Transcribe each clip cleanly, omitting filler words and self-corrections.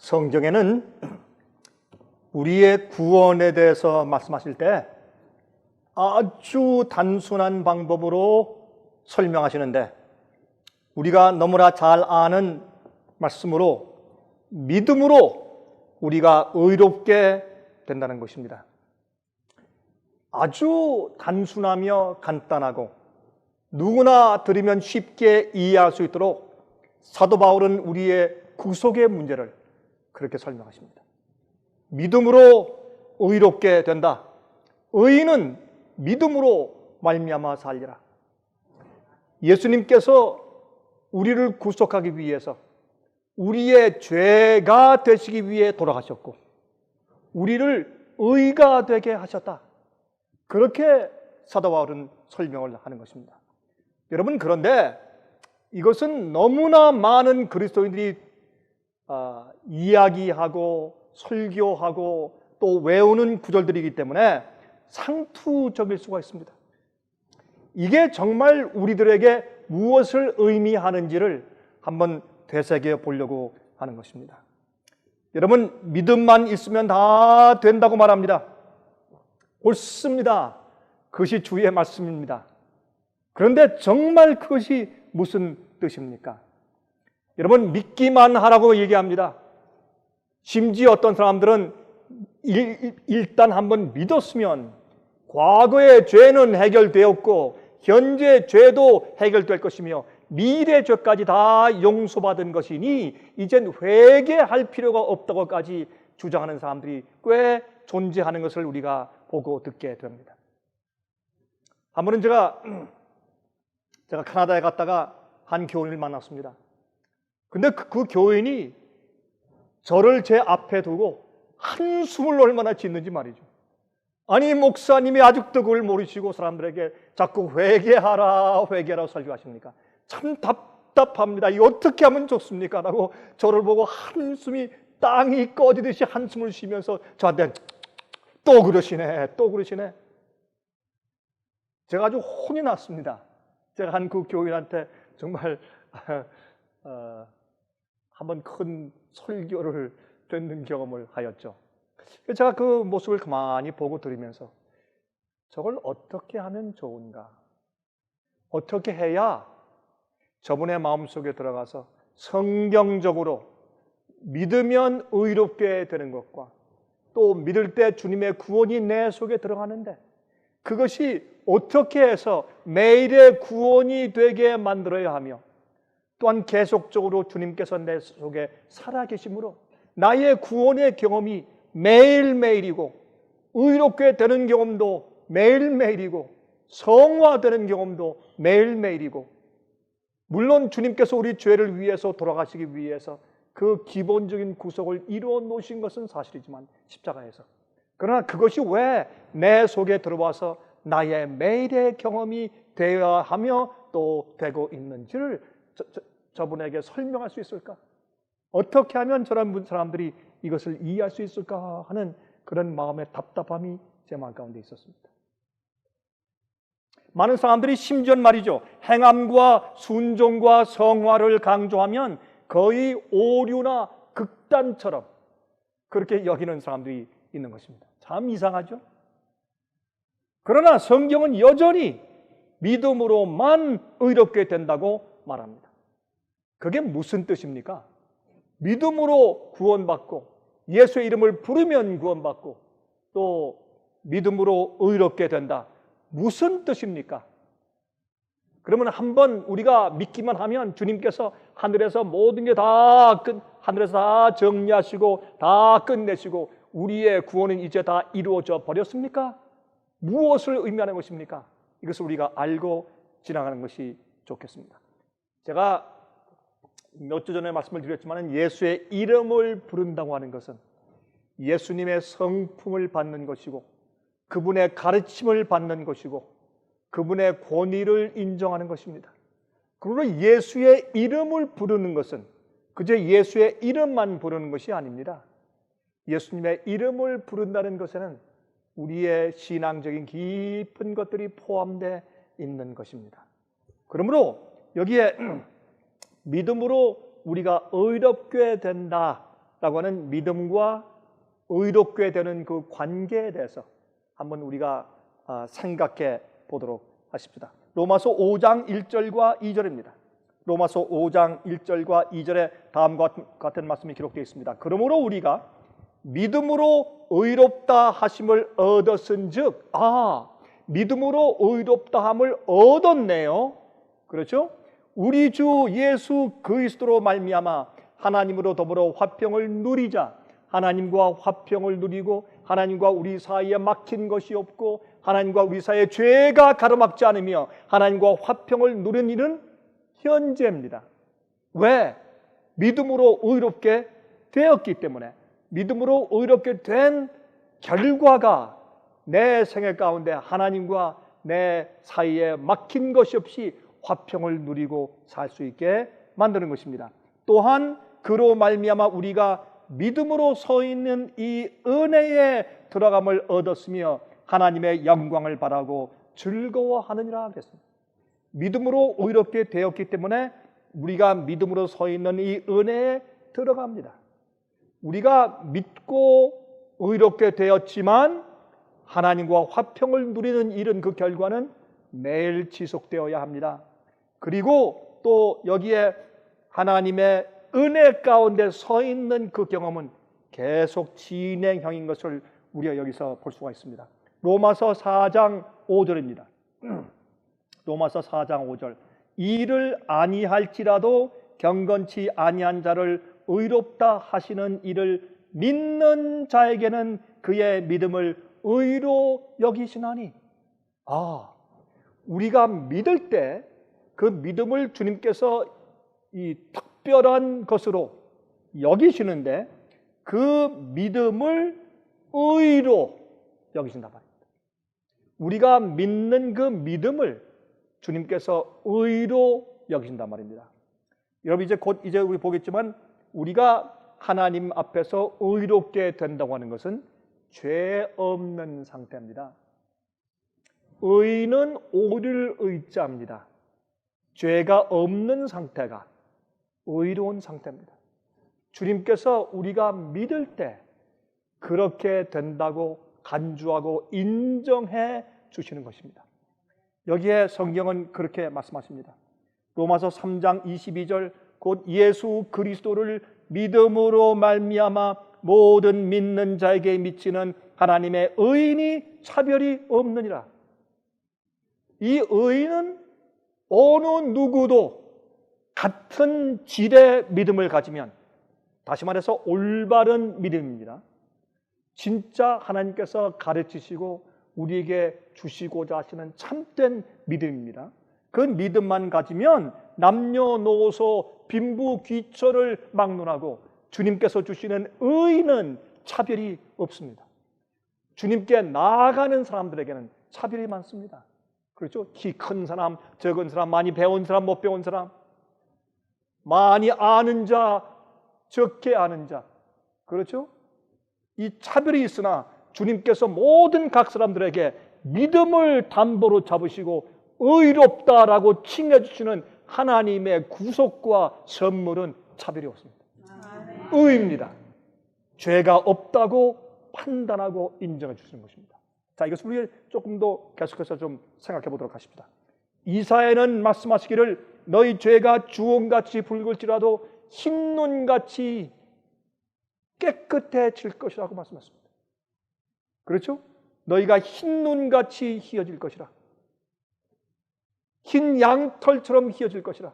성경에는 우리의 구원에 대해서 말씀하실 때 아주 단순한 방법으로 설명하시는데, 우리가 너무나 잘 아는 말씀으로 믿음으로 우리가 의롭게 된다는 것입니다. 아주 단순하며 간단하고 누구나 들으면 쉽게 이해할 수 있도록 사도 바울은 우리의 구속의 문제를 그렇게 설명하십니다. 믿음으로 의롭게 된다. 의인은 믿음으로 말미암아 살리라. 예수님께서 우리를 구속하기 위해서 우리의 죄가 되시기 위해 돌아가셨고 우리를 의가 되게 하셨다. 그렇게 사도 바울은 설명을 하는 것입니다. 여러분, 그런데 이것은 너무나 많은 그리스도인들이 이야기하고 설교하고 또 외우는 구절들이기 때문에 상투적일 수가 있습니다. 이게 정말 우리들에게 무엇을 의미하는지를 한번 되새겨 보려고 하는 것입니다. 여러분, 믿음만 있으면 다 된다고 말합니다. 옳습니다. 그것이 주의 말씀입니다. 그런데 정말 그것이 무슨 뜻입니까? 여러분, 믿기만 하라고 얘기합니다. 심지어 어떤 사람들은 일단 한번 믿었으면 과거의 죄는 해결되었고 현재 죄도 해결될 것이며 미래 죄까지 다 용서받은 것이니 이젠 회개할 필요가 없다고까지 주장하는 사람들이 꽤 존재하는 것을 우리가 보고 듣게 됩니다. 한 번은 제가 캐나다에 갔다가 한 교인을 만났습니다. 근데 그 교인이 저를 제 앞에 두고 한숨을 얼마나 짓는지 말이죠. 아니, 목사님이 아직도 그걸 모르시고 사람들에게 자꾸 회개하라 회개하라고 설교하십니까? 참 답답합니다. 이거 어떻게 하면 좋습니까? 라고 저를 보고 한숨이 땅이 꺼지듯이 한숨을 쉬면서 저한테 또 그러시네, 또 그러시네. 제가 아주 혼이 났습니다. 제가 한 그 교인한테 정말 한번 큰 설교를 듣는 경험을 하였죠. 제가 그 모습을 가만히 보고 들으면서 저걸 어떻게 하면 좋은가? 어떻게 해야 저분의 마음속에 들어가서 성경적으로 믿으면 의롭게 되는 것과 또 믿을 때 주님의 구원이 내 속에 들어가는데 그것이 어떻게 해서 매일의 구원이 되게 만들어야 하며 또한 계속적으로 주님께서 내 속에 살아계심으로 나의 구원의 경험이 매일매일이고 의롭게 되는 경험도 매일매일이고 성화되는 경험도 매일매일이고, 물론 주님께서 우리 죄를 위해서 돌아가시기 위해서 그 기본적인 구속을 이루어 놓으신 것은 사실이지만 십자가에서, 그러나 그것이 왜 내 속에 들어와서 나의 매일의 경험이 되어야 하며 또 되고 있는지를 저분에게 설명할 수 있을까? 어떻게 하면 저런 사람들이 이것을 이해할 수 있을까 하는 그런 마음의 답답함이 제 마음 가운데 있었습니다. 많은 사람들이 심지어 말이죠, 행함과 순종과 성화를 강조하면 거의 오류나 극단처럼 그렇게 여기는 사람들이 있는 것입니다. 참 이상하죠? 그러나 성경은 여전히 믿음으로만 의롭게 된다고 말합니다. 그게 무슨 뜻입니까? 믿음으로 구원받고 예수의 이름을 부르면 구원받고 또 믿음으로 의롭게 된다. 무슨 뜻입니까? 그러면 한번 우리가 믿기만 하면 주님께서 하늘에서 모든 게 하늘에서 다 정리하시고 다 끝내시고 우리의 구원은 이제 다 이루어져 버렸습니까? 무엇을 의미하는 것입니까? 이것을 우리가 알고 지나가는 것이 좋겠습니다. 제가 몇 주 전에 말씀을 드렸지만 예수의 이름을 부른다고 하는 것은 예수님의 성품을 받는 것이고 그분의 가르침을 받는 것이고 그분의 권위를 인정하는 것입니다. 그러나 예수의 이름을 부르는 것은 그저 예수의 이름만 부르는 것이 아닙니다. 예수님의 이름을 부른다는 것에는 우리의 신앙적인 깊은 것들이 포함되어 있는 것입니다. 그러므로 여기에 믿음으로 우리가 의롭게 된다 하는 믿음과 의롭게 되는 그 관계에 대해서 한번 우리가 생각해 보도록 하십시다. 로마서 5장 1절과 2절입니다. 로마서 5장 1절과 2절에 다음과 같은 말씀이 기록되어 있습니다. 그러므로 우리가 믿음으로 의롭다 하심을 얻었은즉, 믿음으로 의롭다함을 얻었네요. 그렇죠? 우리 주 예수 그리스도로 말미암아 하나님으로 더불어 화평을 누리자. 하나님과 화평을 누리고 하나님과 우리 사이에 막힌 것이 없고 하나님과 우리 사이에 죄가 가로막지 않으며 하나님과 화평을 누리는 일은 현재입니다. 왜? 믿음으로 의롭게 되었기 때문에. 믿음으로 의롭게 된 결과가 내 생애 가운데 하나님과 내 사이에 막힌 것이 없이 화평을 누리고 살 수 있게 만드는 것입니다. 또한 그로 말미암아 우리가 믿음으로 서 있는 이 은혜에 들어감을 얻었으며 하나님의 영광을 바라고 즐거워하느니라 그랬습니다. 믿음으로 의롭게 되었기 때문에 우리가 믿음으로 서 있는 이 은혜에 들어갑니다. 우리가 믿고 의롭게 되었지만 하나님과 화평을 누리는 일은 그 결과는 매일 지속되어야 합니다. 그리고 또 여기에 하나님의 은혜 가운데 서 있는 그 경험은 계속 진행형인 것을 우리가 여기서 볼 수가 있습니다. 로마서 4장 5절입니다. 로마서 4장 5절. 이를 아니할지라도 경건치 아니한 자를 의롭다 하시는 이를 믿는 자에게는 그의 믿음을 의로 여기시나니. 우리가 믿을 때 그 믿음을 주님께서 이 특별한 것으로 여기시는데 그 믿음을 의로 여기신단 말입니다. 우리가 믿는 그 믿음을 주님께서 의로 여기신단 말입니다. 여러분 이제 우리 보겠지만 우리가 하나님 앞에서 의롭게 된다고 하는 것은 죄 없는 상태입니다. 의는 오를 의자입니다. 죄가 없는 상태가 의로운 상태입니다. 주님께서 우리가 믿을 때 그렇게 된다고 간주하고 인정해 주시는 것입니다. 여기에 성경은 그렇게 말씀하십니다. 로마서 3장 22절 곧 예수 그리스도를 믿음으로 말미암아 모든 믿는 자에게 미치는 하나님의 의인이 차별이 없느니라. 이 의인은 어느 누구도 같은 질의 믿음을 가지면, 다시 말해서 올바른 믿음입니다. 진짜 하나님께서 가르치시고 우리에게 주시고자 하시는 참된 믿음입니다. 그 믿음만 가지면 남녀노소 빈부귀천을 막론하고 주님께서 주시는 의는 차별이 없습니다. 주님께 나아가는 사람들에게는 차별이 많습니다. 그렇죠? 키 큰 사람, 적은 사람, 많이 배운 사람, 못 배운 사람, 많이 아는 자, 적게 아는 자, 그렇죠? 이 차별이 있으나 주님께서 모든 각 사람들에게 믿음을 담보로 잡으시고 의롭다라고 칭해 주시는 하나님의 구속과 선물은 차별이 없습니다. 의입니다. 죄가 없다고 판단하고 인정해 주시는 것입니다. 자, 이것을 우리 조금 더 계속해서 좀 생각해 보도록 하십니다. 이사야는 말씀하시기를 너희 죄가 주홍같이 붉을지라도 흰눈같이 깨끗해질 것이라고 말씀하십니다. 그렇죠? 너희가 흰눈같이 희어질 것이라. 흰 양털처럼 희어질 것이라.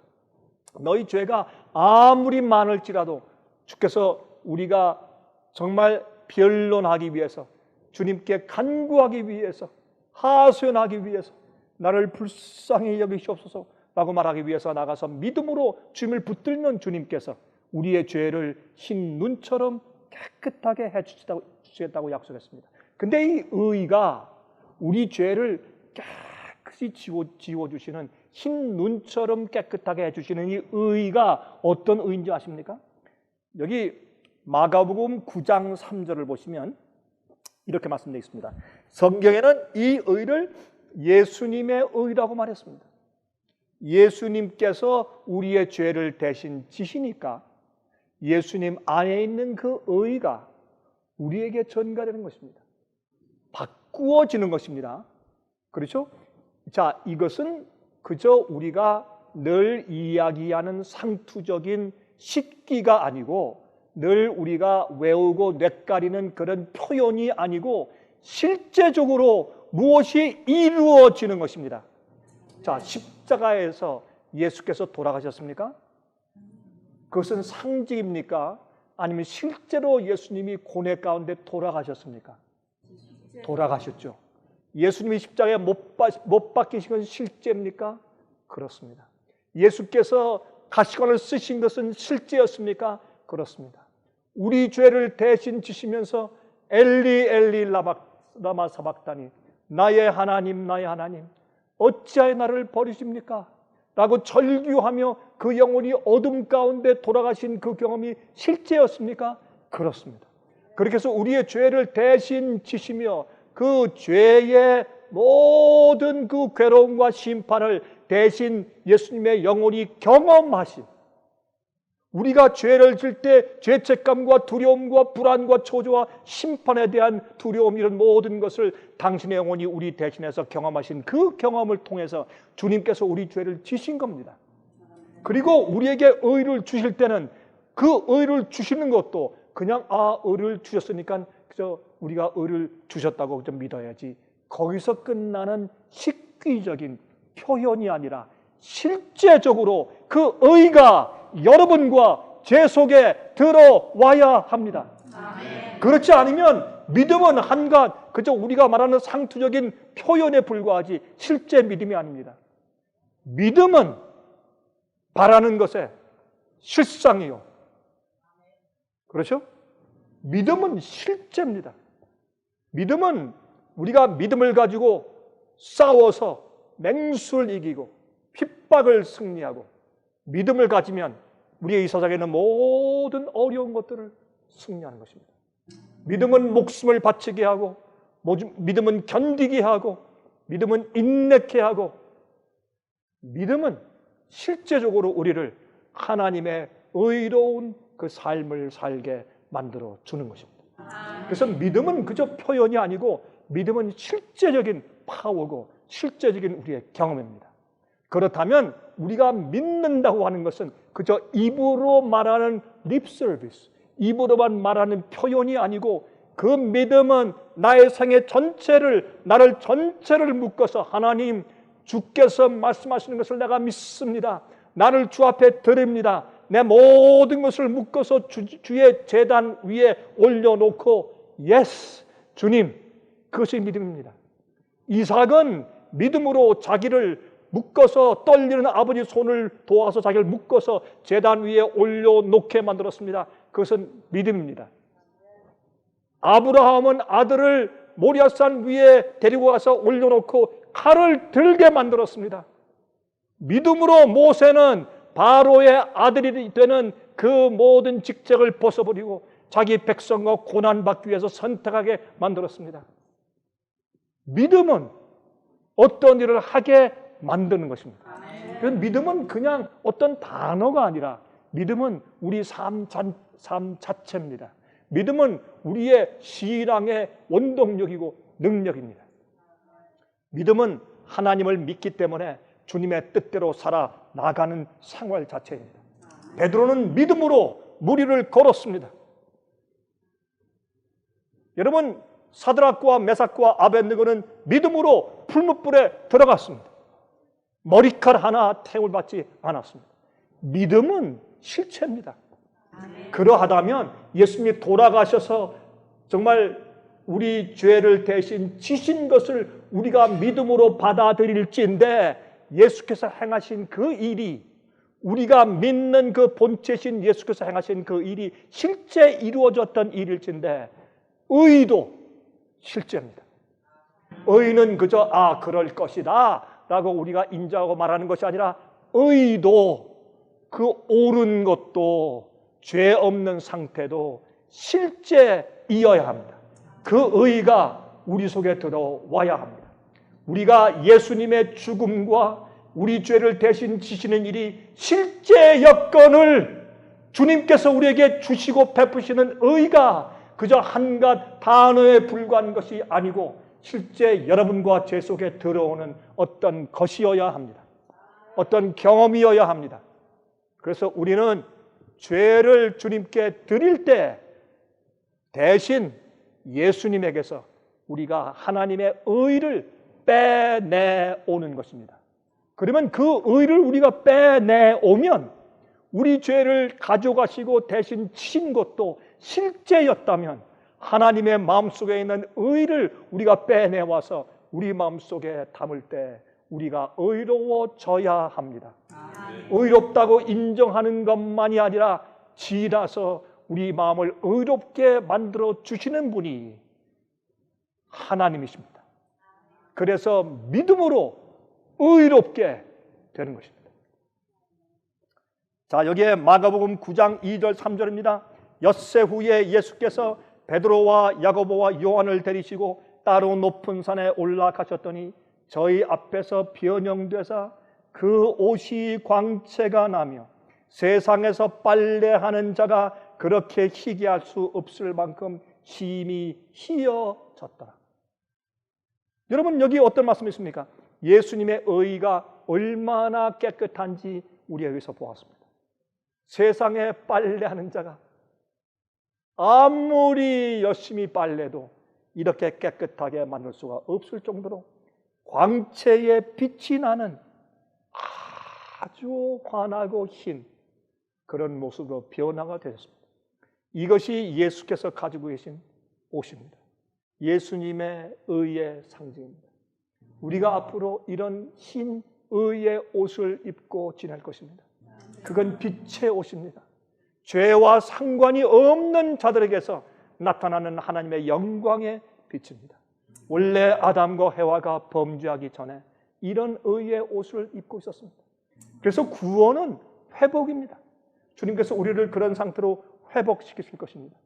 너희 죄가 아무리 많을지라도 주께서 우리가 정말 변론하기 위해서, 주님께 간구하기 위해서, 하소연하기 위해서 나를 불쌍히 여기시옵소서라고 말하기 위해서 나가서 믿음으로 주님을 붙들면 주님께서 우리의 죄를 흰 눈처럼 깨끗하게 해주시겠다고 약속했습니다. 근데 이 의가 우리 죄를 깨끗이 지워주시는 흰 눈처럼 깨끗하게 해주시는 이 의가 어떤 의인지 아십니까? 여기 마가복음 9장 3절을 보시면 이렇게 말씀되어 있습니다. 성경에는 이 의를 예수님의 의라고 말했습니다. 예수님께서 우리의 죄를 대신 지시니까 예수님 안에 있는 그 의가 우리에게 전가되는 것입니다. 바꾸어지는 것입니다. 그렇죠? 자, 이것은 그저 우리가 늘 이야기하는 상투적인 식기가 아니고 늘 우리가 외우고 뇌까리는 그런 표현이 아니고 실제적으로 무엇이 이루어지는 것입니다. 자, 십자가에서 예수께서 돌아가셨습니까? 그것은 상징입니까? 아니면 실제로 예수님이 고뇌 가운데 돌아가셨습니까? 돌아가셨죠. 예수님이 십자가에 못 박히신 것은 실제입니까? 그렇습니다. 예수께서 가시관을 쓰신 것은 실제였습니까? 그렇습니다. 우리 죄를 대신 지시면서 엘리 엘리 라마 사박다니, 나의 하나님 나의 하나님 어찌하여 나를 버리십니까? 라고 절규하며 그 영혼이 어둠 가운데 돌아가신 그 경험이 실제였습니까? 그렇습니다. 그렇게 해서 우리의 죄를 대신 지시며 그 죄의 모든 그 괴로움과 심판을 대신 예수님의 영혼이 경험하신, 우리가 죄를 질 때 죄책감과 두려움과 불안과 초조와 심판에 대한 두려움, 이런 모든 것을 당신의 영혼이 우리 대신해서 경험하신 그 경험을 통해서 주님께서 우리 죄를 지신 겁니다. 그리고 우리에게 의를 주실 때는 그 의를 주시는 것도 그냥 의를 주셨으니까 그저 우리가 의를 주셨다고 좀 믿어야지, 거기서 끝나는 식기적인 표현이 아니라 실제적으로 그 의가 여러분과 제 속에 들어와야 합니다. 아멘. 그렇지 않으면 믿음은 한갓 그저 우리가 말하는 상투적인 표현에 불과하지 실제 믿음이 아닙니다. 믿음은 바라는 것의 실상이요. 그렇죠? 믿음은 실제입니다. 믿음은 우리가 믿음을 가지고 싸워서 맹수를 이기고 핍박을 승리하고, 믿음을 가지면 우리의 이 세상에는 모든 어려운 것들을 승리하는 것입니다. 믿음은 목숨을 바치게 하고, 믿음은 견디게 하고, 믿음은 인내케 하고, 믿음은 실제적으로 우리를 하나님의 의로운 그 삶을 살게 만들어 주는 것입니다. 그래서 믿음은 그저 표현이 아니고 믿음은 실제적인 파워고 실제적인 우리의 경험입니다. 그렇다면 우리가 믿는다고 하는 것은 그저 입으로 말하는 립 서비스, 입으로만 말하는 표현이 아니고 그 믿음은 나의 생애 전체를, 나를 전체를 묶어서 하나님 주께서 말씀하시는 것을 내가 믿습니다. 나를 주 앞에 드립니다. 내 모든 것을 묶어서 주의 제단 위에 올려놓고 예스, 주님, 그것이 믿음입니다. 이삭은 믿음으로 자기를 묶어서 떨리는 아버지 손을 도와서 자기를 묶어서 제단 위에 올려놓게 만들었습니다. 그것은 믿음입니다. 아브라함은 아들을 모리아산 위에 데리고 가서 올려놓고 칼을 들게 만들었습니다. 믿음으로 모세는 바로의 아들이 되는 그 모든 직책을 벗어버리고 자기 백성과 고난받기 위해서 선택하게 만들었습니다. 믿음은 어떤 일을 하게 만드는 것입니다. 믿음은 그냥 어떤 단어가 아니라 믿음은 우리 삶 자체입니다. 믿음은 우리의 신앙의 원동력이고 능력입니다. 믿음은 하나님을 믿기 때문에 주님의 뜻대로 살아나가는 생활 자체입니다. 베드로는 믿음으로 무리를 걸었습니다. 여러분, 사드락과 메삭과 아벳느고는 믿음으로 풀무불에 들어갔습니다. 머리칼 하나 태움을 받지 않았습니다. 믿음은 실체입니다. 그러하다면 예수님이 돌아가셔서 정말 우리 죄를 대신 지신 것을 우리가 믿음으로 받아들일지인데, 예수께서 행하신 그 일이, 우리가 믿는 그 본체신 예수께서 행하신 그 일이 실제 이루어졌던 일일진데, 의도 실제입니다. 의는 그저 그럴 것이다 라고 우리가 인정하고 말하는 것이 아니라, 의도, 그 옳은 것도 죄 없는 상태도 실제이어야 합니다. 그 의가 우리 속에 들어와야 합니다. 우리가 예수님의 죽음과 우리 죄를 대신 지시는 일이 실제 여건을 주님께서 우리에게 주시고 베푸시는 의가 그저 한갓 단어에 불과한 것이 아니고 실제 여러분과 제 속에 들어오는 어떤 것이어야 합니다. 어떤 경험이어야 합니다. 그래서 우리는 죄를 주님께 드릴 때 대신 예수님에게서 우리가 하나님의 의를 빼내오는 것입니다. 그러면 그 의를 우리가 빼내오면 우리 죄를 가져가시고 대신 치신 것도 실제였다면 하나님의 마음속에 있는 의를 우리가 빼내와서 우리 마음속에 담을 때 우리가 의로워져야 합니다. 의롭다고 인정하는 것만이 아니라 지나서 우리 마음을 의롭게 만들어 주시는 분이 하나님이십니다. 그래서 믿음으로 의롭게 되는 것입니다. 자, 여기에 마가복음 9장 2절 3절입니다. 엿새 후에 예수께서 베드로와 야고보와 요한을 데리시고 따로 높은 산에 올라가셨더니 저희 앞에서 변형되사 그 옷이 광채가 나며 세상에서 빨래하는 자가 그렇게 희귀할 수 없을 만큼 심히 희어졌더라. 여러분, 여기 어떤 말씀이 있습니까? 예수님의 의가 얼마나 깨끗한지 우리 여기서 보았습니다. 세상에 빨래하는 자가 아무리 열심히 빨래도 이렇게 깨끗하게 만들 수가 없을 정도로 광채의 빛이 나는 아주 환하고 흰 그런 모습으로 변화가 되었습니다. 이것이 예수께서 가지고 계신 옷입니다. 예수님의 의의 상징입니다. 우리가 앞으로 이런 흰 의의 옷을 입고 지낼 것입니다. 그건 빛의 옷입니다. 죄와 상관이 없는 자들에게서 나타나는 하나님의 영광의 빛입니다. 원래 아담과 해와가 범죄하기 전에 이런 의의 옷을 입고 있었습니다. 그래서 구원은 회복입니다. 주님께서 우리를 그런 상태로 회복시키실 것입니다.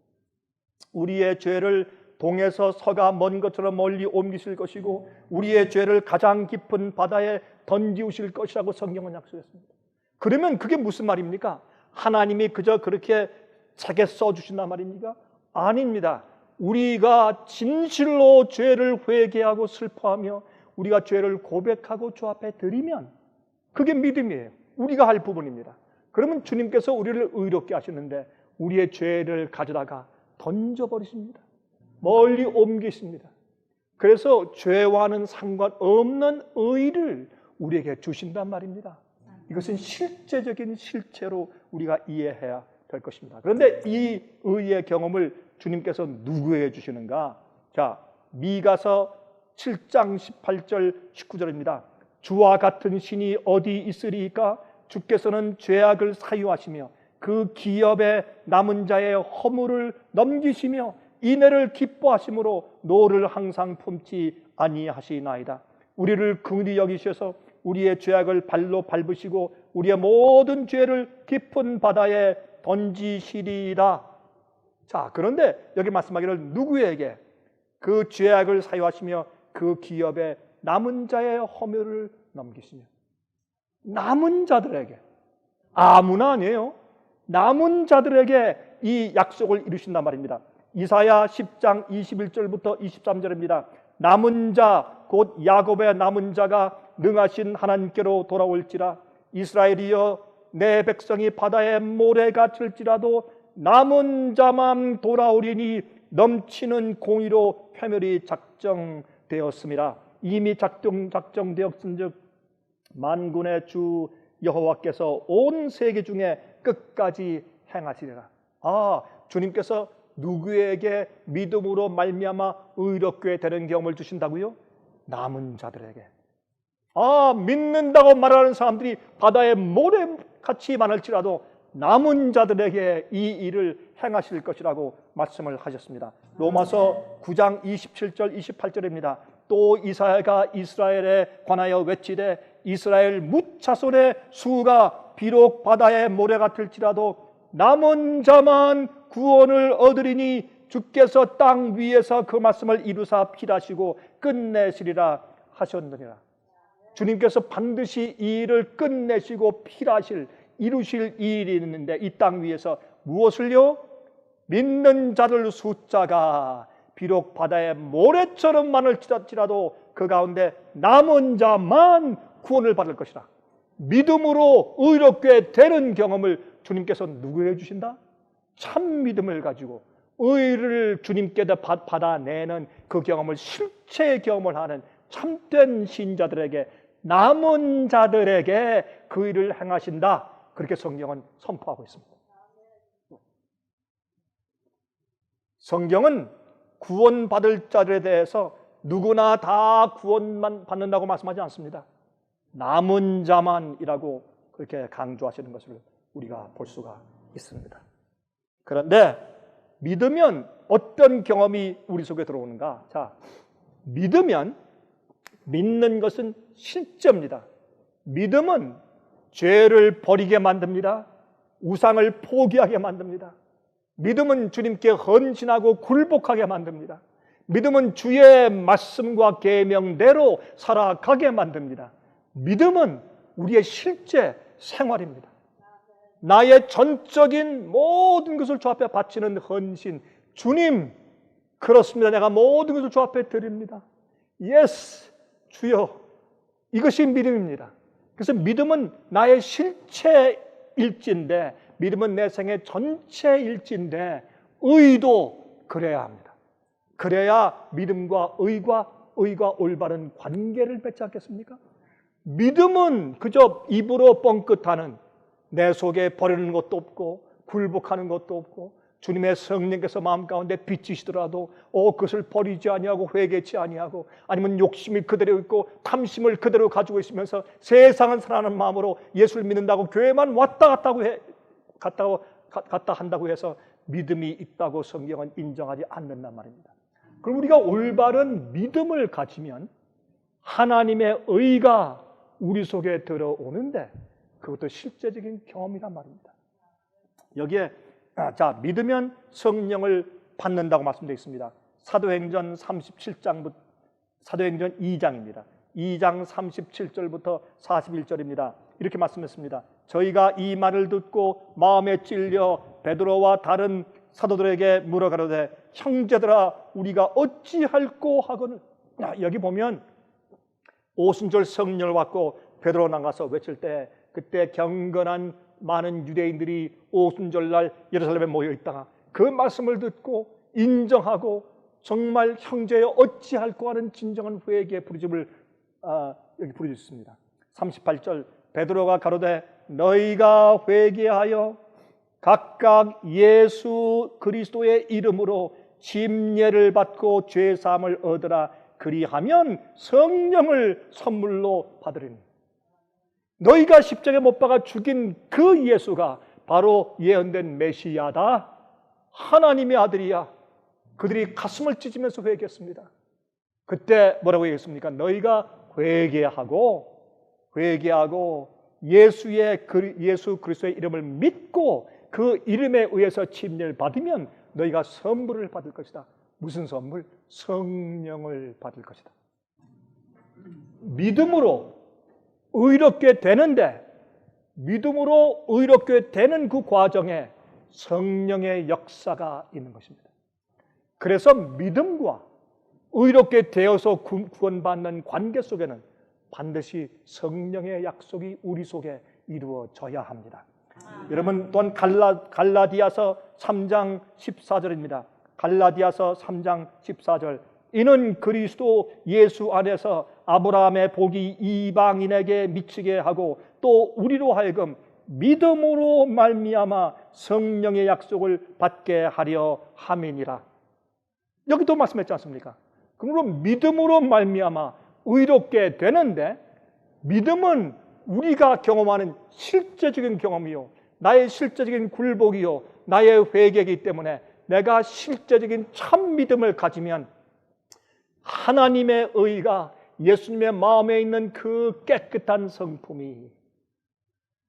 우리의 죄를 동에서 서가 먼 것처럼 멀리 옮기실 것이고 우리의 죄를 가장 깊은 바다에 던지우실 것이라고 성경은 약속했습니다. 그러면 그게 무슨 말입니까? 하나님이 그저 그렇게 책에 써주신단 말입니까? 아닙니다. 우리가 진실로 죄를 회개하고 슬퍼하며 우리가 죄를 고백하고 주 앞에 드리면 그게 믿음이에요. 우리가 할 부분입니다. 그러면 주님께서 우리를 의롭게 하시는데 우리의 죄를 가져다가 던져버리십니다. 멀리 옮기십니다. 그래서 죄와는 상관없는 의를 우리에게 주신단 말입니다. 이것은 실제적인 실체로 우리가 이해해야 될 것입니다. 그런데 이 의의 경험을 주님께서 누구에게 주시는가? 자, 미가서 7장 18절 19절입니다. 주와 같은 신이 어디 있으리까? 주께서는 죄악을 사유하시며 그 기업에 남은 자의 허물을 넘기시며 인애를 기뻐하심으로 노를 항상 품지 아니하시나이다. 우리를 긍휼히 여기셔서 우리의 죄악을 발로 밟으시고 우리의 모든 죄를 깊은 바다에 던지시리라. 자, 그런데 여기 말씀하기를 누구에게? 그 죄악을 사유하시며 그 기업에 남은 자의 허물을 넘기시며. 남은 자들에게, 아무나 아니에요. 남은 자들에게 이 약속을 이루신단 말입니다. 이사야 10장 21절부터 23절입니다. 남은 자, 곧 야곱의 남은 자가 능하신 하나님께로 돌아올지라. 이스라엘이여, 내 백성이 바다의 모래같을지라도 남은 자만 돌아오리니 넘치는 공의로 표멸이 작정되었음이라. 이미 작정되었은즉 만군의 주 여호와께서 온 세계 중에 끝까지 행하시리라. 주님께서 누구에게 믿음으로 말미암아 의롭게 되는 경험을 주신다고요? 남은 자들에게. 믿는다고 말하는 사람들이 바다에 모래같이 많을지라도 남은 자들에게 이 일을 행하실 것이라고 말씀을 하셨습니다. 로마서 9장 27절 28절입니다. 또 이사야가 이스라엘에 관하여 외치되 이스라엘 뭇자손의 수가 비록 바다의 모래 같을지라도 남은 자만 구원을 얻으리니 주께서 땅 위에서 그 말씀을 이루사 필하시고 끝내시리라 하셨느니라. 주님께서 반드시 이 일을 끝내시고 필하실 이루실 일이 있는데 이 땅 위에서 무엇을요? 믿는 자들 숫자가 비록 바다의 모래처럼 많을지라도 그 가운데 남은 자만 구원을 받을 것이라. 믿음으로 의롭게 되는 경험을 주님께서 누구에게 주신다? 참 믿음을 가지고 의를 주님께서 받아내는 그 경험을 실체 경험을 하는 참된 신자들에게, 남은 자들에게 그 일을 행하신다. 그렇게 성경은 선포하고 있습니다. 성경은 구원받을 자들에 대해서 누구나 다 구원만 받는다고 말씀하지 않습니다. 남은 자만이라고 그렇게 강조하시는 것을 우리가 볼 수가 있습니다. 그런데 믿으면 어떤 경험이 우리 속에 들어오는가? 자, 믿으면, 믿는 것은 실제입니다. 믿음은 죄를 버리게 만듭니다. 우상을 포기하게 만듭니다. 믿음은 주님께 헌신하고 굴복하게 만듭니다. 믿음은 주의 말씀과 계명대로 살아가게 만듭니다. 믿음은 우리의 실제 생활입니다. 나의 전적인 모든 것을 주 앞에 바치는 헌신. 주님, 그렇습니다. 내가 모든 것을 주 앞에 드립니다. 예스, 주여. 이것이 믿음입니다. 그래서 믿음은 나의 실체일진데, 믿음은 내 생의 전체 일진데, 의도 그래야 합니다. 그래야 믿음과 의가 올바른 관계를 맺지 않겠습니까? 믿음은 그저 입으로 뻥끗하는, 내 속에 버리는 것도 없고 굴복하는 것도 없고 주님의 성령께서 마음 가운데 비치시더라도 그것을 버리지 아니하고 회개치 아니하고, 아니면 욕심이 그대로 있고 탐심을 그대로 가지고 있으면서 세상은 사랑하는 마음으로 예수를 믿는다고 교회만 왔다 갔다 한다고 해서 믿음이 있다고 성경은 인정하지 않는단 말입니다. 그럼 우리가 올바른 믿음을 가지면 하나님의 의가 우리 속에 들어오는데 그것도 실제적인 경험이란 말입니다. 여기에 자, 믿으면 성령을 받는다고 말씀되어 있습니다. 사도행전 2장입니다. 2장 37절부터 41절입니다. 이렇게 말씀했습니다. 저희가 이 말을 듣고 마음에 찔려 베드로와 다른 사도들에게 물어가로되 형제들아 우리가 어찌할꼬 하거늘. 여기 보면 오순절 성령을 받고 베드로 나가서 외칠 때, 그때 경건한 많은 유대인들이 오순절날 예루살렘에 모여 있다가 그 말씀을 듣고 인정하고 정말 형제여 어찌할꼬 하는 진정한 회개의 부르짖음을 여기 부르짖습니다. 38절 베드로가 가로되 너희가 회개하여 각각 예수 그리스도의 이름으로 침례를 받고 죄 사함을 얻으라. 그리하면 성령을 선물로 받으리니. 너희가 십자가에 못 박아 죽인 그 예수가 바로 예언된 메시아다. 하나님의 아들이야. 그들이 가슴을 찢으면서 회개했습니다. 그때 뭐라고 얘기했습니까? 너희가 회개하고 예수 그리스도의 이름을 믿고 그 이름에 의해서 침례를 받으면 너희가 선물을 받을 것이다. 무슨 선물? 성령을 받을 것이다. 믿음으로 의롭게 되는데, 믿음으로 의롭게 되는 그 과정에 성령의 역사가 있는 것입니다. 그래서 믿음과 의롭게 되어서 구원받는 관계 속에는 반드시 성령의 약속이 우리 속에 이루어져야 합니다. 여러분 또한 갈라디아서 3장 14절입니다. 갈라디아서 3장 14절 이는 그리스도 예수 안에서 아브라함의 복이 이방인에게 미치게 하고 또 우리로 하여금 믿음으로 말미암아 성령의 약속을 받게 하려 함이니라. 여기도 말씀했지 않습니까? 그러므로 믿음으로 말미암아 의롭게 되는데, 믿음은 우리가 경험하는 실제적인 경험이요, 나의 실제적인 굴복이요, 나의 회개이기 때문에 내가 실제적인 참 믿음을 가지면 하나님의 의가 예수님의 마음에 있는 그 깨끗한 성품이,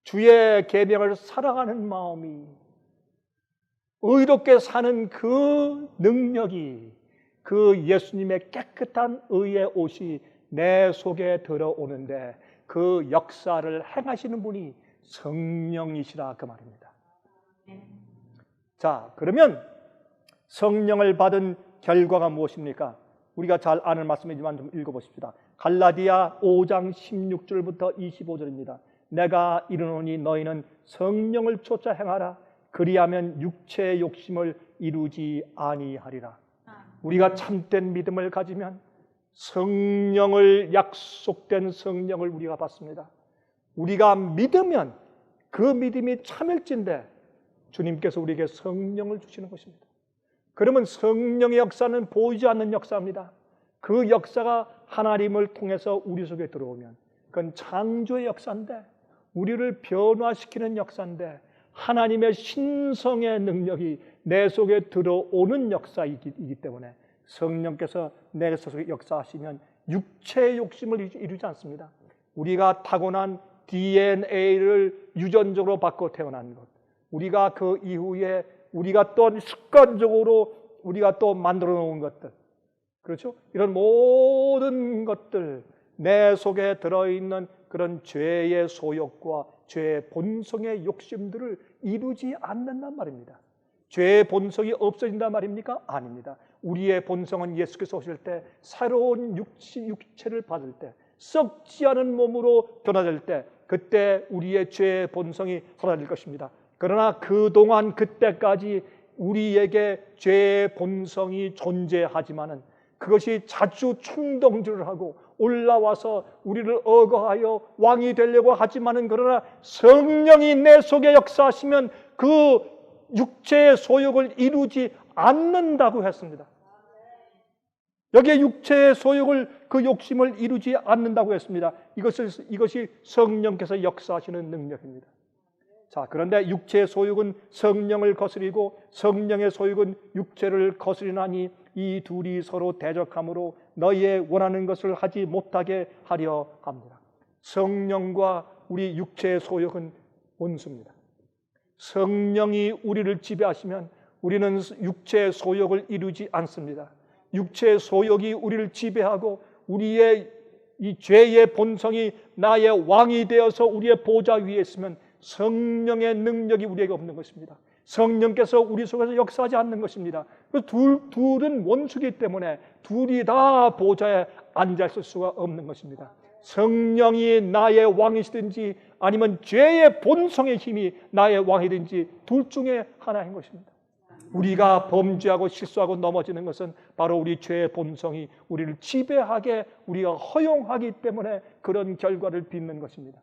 주의 계명을 사랑하는 마음이, 의롭게 사는 그 능력이, 그 예수님의 깨끗한 의의 옷이 내 속에 들어오는데 그 역사를 행하시는 분이 성령이시라 그 말입니다. 자, 그러면 성령을 받은 결과가 무엇입니까? 우리가 잘 아는 말씀이지만 좀 읽어보십시다. 갈라디아 5장 16절부터 25절입니다. 내가 이르노니 너희는 성령을 쫓아 행하라. 그리하면 육체의 욕심을 이루지 아니하리라. 우리가 참된 믿음을 가지면 성령을, 약속된 성령을 우리가 받습니다. 우리가 믿으면 그 믿음이 참일진데 주님께서 우리에게 성령을 주시는 것입니다. 그러면 성령의 역사는 보이지 않는 역사입니다. 그 역사가 하나님을 통해서 우리 속에 들어오면 그건 창조의 역사인데, 우리를 변화시키는 역사인데, 하나님의 신성의 능력이 내 속에 들어오는 역사이기 때문에 성령께서 내 속에 역사하시면 육체의 욕심을 이루지 않습니다. 우리가 타고난 DNA를 유전적으로 받고 태어난 것, 우리가 그 이후에 우리가 또 습관적으로 우리가 또 만들어 놓은 것들, 그렇죠? 이런 모든 것들, 내 속에 들어있는 그런 죄의 소욕과 죄의 본성의 욕심들을 이루지 않는단 말입니다. 죄의 본성이 없어진단 말입니까? 아닙니다. 우리의 본성은 예수께서 오실 때 새로운 육체를 받을 때, 썩지 않은 몸으로 변화될 때, 그때 우리의 죄의 본성이 사라질 것입니다. 그러나 그동안 그때까지 우리에게 죄의 본성이 존재하지만은 그것이 자주 충동질을 하고 올라와서 우리를 억어하여 왕이 되려고 하지만은, 그러나 성령이 내 속에 역사하시면 그 육체의 소욕을 이루지 않는다고 했습니다. 여기에 육체의 소욕을, 그 욕심을 이루지 않는다고 했습니다. 이것이 성령께서 역사하시는 능력입니다. 자, 그런데 육체의 소욕은 성령을 거스리고 성령의 소욕은 육체를 거스리나니 이 둘이 서로 대적함으로 너희의 원하는 것을 하지 못하게 하려 합니다. 성령과 우리 육체의 소욕은 원수입니다. 성령이 우리를 지배하시면 우리는 육체의 소욕을 이루지 않습니다. 육체의 소욕이 우리를 지배하고 우리의 이 죄의 본성이 나의 왕이 되어서 우리의 보좌 위에 있으면 성령의 능력이 우리에게 없는 것입니다. 성령께서 우리 속에서 역사하지 않는 것입니다. 둘은 원수이기 때문에 둘이 다 보좌에 앉아있을 수가 없는 것입니다. 성령이 나의 왕이시든지 아니면 죄의 본성의 힘이 나의 왕이든지 둘 중에 하나인 것입니다. 우리가 범죄하고 실수하고 넘어지는 것은 바로 우리 죄의 본성이 우리를 지배하게, 우리가 허용하기 때문에 그런 결과를 빚는 것입니다.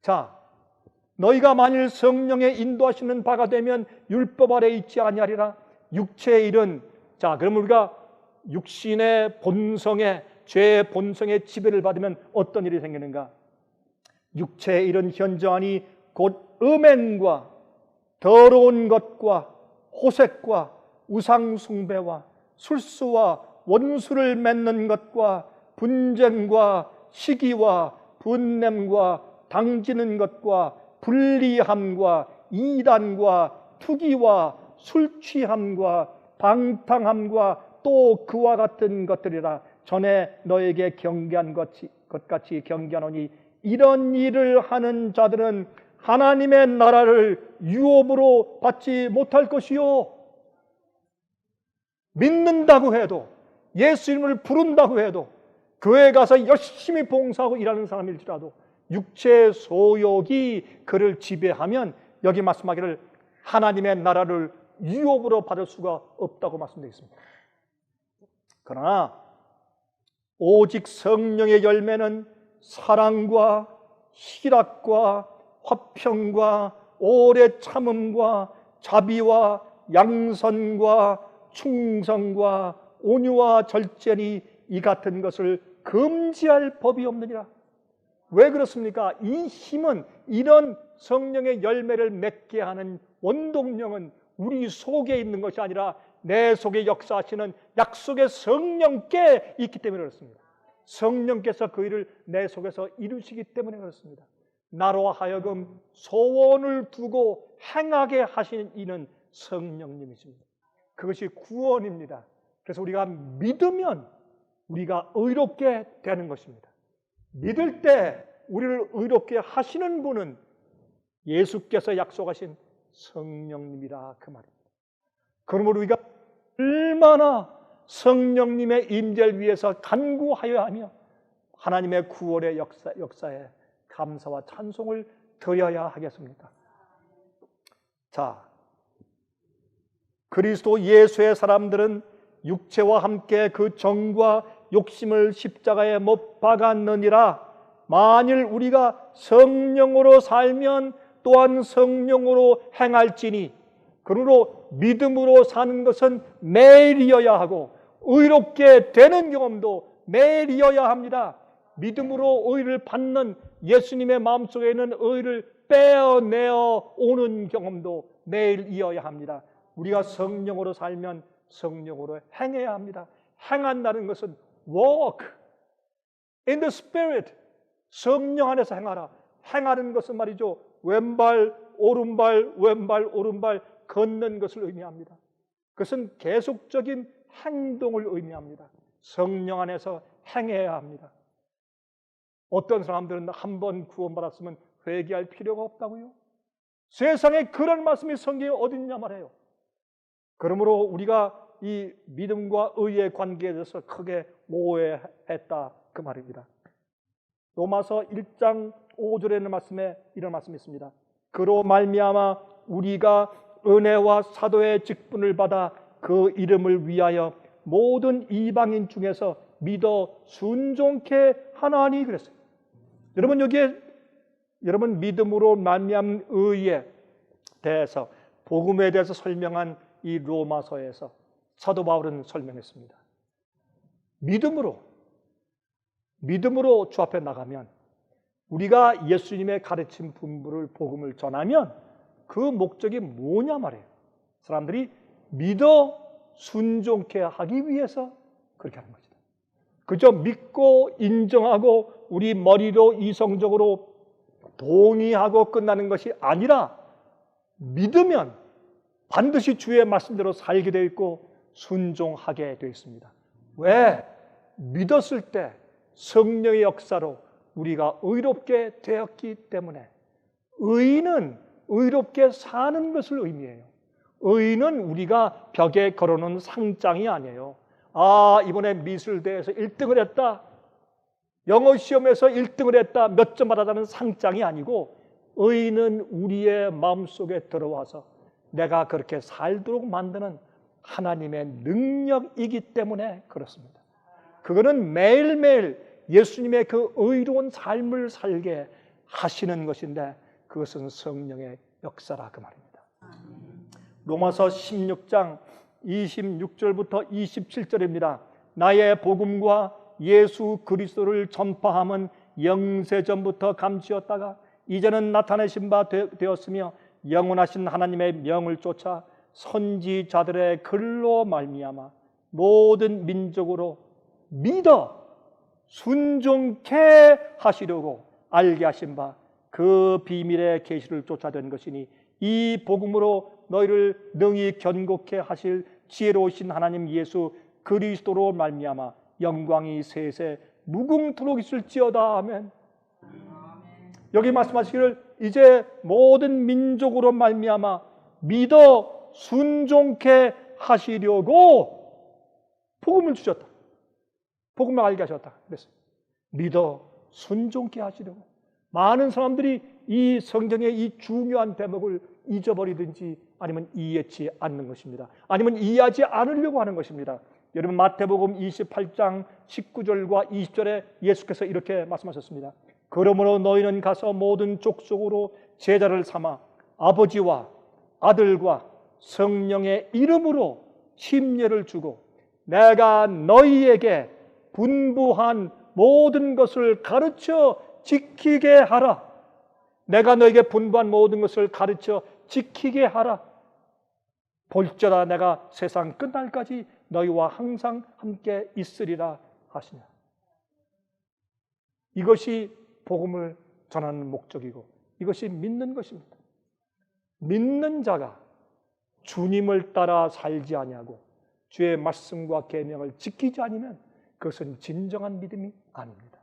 자, 너희가 만일 성령의 인도하시는 바가 되면 율법 아래 있지 아니하리라. 육체의 일은, 자, 그럼 우리가 육신의 본성에, 죄의 본성의 지배를 받으면 어떤 일이 생기는가? 육체의 일은 현저하니 곧 음행과 더러운 것과 호색과 우상숭배와 술수와 원수를 맺는 것과 분쟁과 시기와 분냄과 당지는 것과 불리함과 이단과 투기와 술취함과 방탕함과 또 그와 같은 것들이라. 전에 너에게 경계한 것 같이 경계하노니 이런 일을 하는 자들은 하나님의 나라를 유업으로 받지 못할 것이요. 믿는다고 해도, 예수 이름을 부른다고 해도, 교회 가서 열심히 봉사하고 일하는 사람일지라도 육체의 소욕이 그를 지배하면 여기 말씀하기를 하나님의 나라를 유업으로 받을 수가 없다고 말씀되어 있습니다. 그러나 오직 성령의 열매는 사랑과 희락과 화평과 오래 참음과 자비와 양선과 충성과 온유와 절제니 이 같은 것을 금지할 법이 없느니라. 왜 그렇습니까? 이 힘은, 이런 성령의 열매를 맺게 하는 원동력은 우리 속에 있는 것이 아니라 내 속에 역사하시는 약속의 성령께 있기 때문에 그렇습니다. 성령께서 그 일을 내 속에서 이루시기 때문에 그렇습니다. 나로 하여금 소원을 두고 행하게 하시는 이는 성령님이십니다. 그것이 구원입니다. 그래서 우리가 믿으면 우리가 의롭게 되는 것입니다. 믿을 때 우리를 의롭게 하시는 분은 예수께서 약속하신 성령님이라 그 말입니다. 그러므로 우리가 얼마나 성령님의 임재를 위해서 간구하여야 하며 하나님의 구원의 역사에 감사와 찬송을 드려야 하겠습니까? 자, 그리스도 예수의 사람들은 육체와 함께 그 정과 욕심을 십자가에 못 박았느니라. 만일 우리가 성령으로 살면 또한 성령으로 행할지니, 그러므로 믿음으로 사는 것은 매일이어야 하고 의롭게 되는 경험도 매일이어야 합니다. 믿음으로 의를 받는 예수님의 마음속에 있는 의를 빼어내어 오는 경험도 매일이어야 합니다. 우리가 성령으로 살면 성령으로 행해야 합니다. 행한다는 것은 walk in the spirit, 성령 안에서 행하라. 행하는 것은 말이죠, 왼발 오른발 왼발 오른발 걷는 것을 의미합니다. 그것은 계속적인 행동을 의미합니다. 성령 안에서 행해야 합니다. 어떤 사람들은 한 번 구원받았으면 회개할 필요가 없다고요? 세상에 그런 말씀이 성경에 어디 있냐 말이에요. 그러므로 우리가 이 믿음과 의의 관계에 대해서 크게 오해했다 그 말입니다. 로마서 1장 5절에 있는 말씀에 이런 말씀이 있습니다. 그로 말미암아 우리가 은혜와 사도의 직분을 받아 그 이름을 위하여 모든 이방인 중에서 믿어 순종케 하나니 그랬어요. 여러분, 여기에 여러분 믿음으로 말미암은 의에 대해서, 복음에 대해서 설명한 이 로마서에서 사도 바울은 설명했습니다. 믿음으로 주 앞에 나가면, 우리가 예수님의 가르침 분부를, 복음을 전하면 그 목적이 뭐냐 말이에요. 사람들이 믿어 순종케 하기 위해서 그렇게 하는 것이다. 그저 믿고 인정하고 우리 머리로 이성적으로 동의하고 끝나는 것이 아니라, 믿으면 반드시 주의 말씀대로 살게 되어 있고 순종하게 되어 있습니다. 왜? 믿었을 때 성령의 역사로 우리가 의롭게 되었기 때문에. 의인은 의롭게 사는 것을 의미해요. 의인은 우리가 벽에 걸어놓은 상장이 아니에요. 아, 이번에 미술대회에서 1등을 했다, 영어 시험에서 1등을 했다, 몇 점 받았다는 상장이 아니고, 의인은 우리의 마음속에 들어와서 내가 그렇게 살도록 만드는 하나님의 능력이기 때문에 그렇습니다. 그거는 매일매일 예수님의 그 의로운 삶을 살게 하시는 것인데, 그것은 성령의 역사라 그 말입니다. 로마서 16장 26절부터 27절입니다. 나의 복음과 예수 그리스도를 전파함은 영세전부터 감추었다가 이제는 나타내신 바 되었으며, 영원하신 하나님의 명을 쫓아 선지자들의 글로 말미암아 모든 민족으로 믿어 순종케 하시려고 알게 하신 바 그 비밀의 계시를 쫓아낸 것이니, 이 복음으로 너희를 능히 견고케 하실 지혜로우신 하나님 예수 그리스도로 말미암아 영광이 세세 무궁토록 있을지어다. 아멘. 여기 말씀하시기를 이제 모든 민족으로 말미암아 믿어 순종케 하시려고 복음을 주셨다. 복음을 알게 하셨다. 그랬어요. 믿어 순종케 하시려고. 많은 사람들이 이 성경의 이 중요한 대목을 잊어버리든지 아니면 이해치 않는 것입니다. 아니면 이해하지 않으려고 하는 것입니다. 여러분, 마태복음 28장 19절과 20절에 예수께서 이렇게 말씀하셨습니다. 그러므로 너희는 가서 모든 족속으로 제자를 삼아 아버지와 아들과 성령의 이름으로 침례를 주고 내가 너희에게 분부한 모든 것을 가르쳐 지키게 하라. 내가 너에게 분부한 모든 것을 가르쳐 지키게 하라. 볼지어다 내가 세상 끝날까지 너희와 항상 함께 있으리라 하시냐. 이것이 복음을 전하는 목적이고 이것이 믿는 것입니다. 믿는 자가 주님을 따라 살지 아니하고 주의 말씀과 계명을 지키지 않으면 그것은 진정한 믿음이 아닙니다.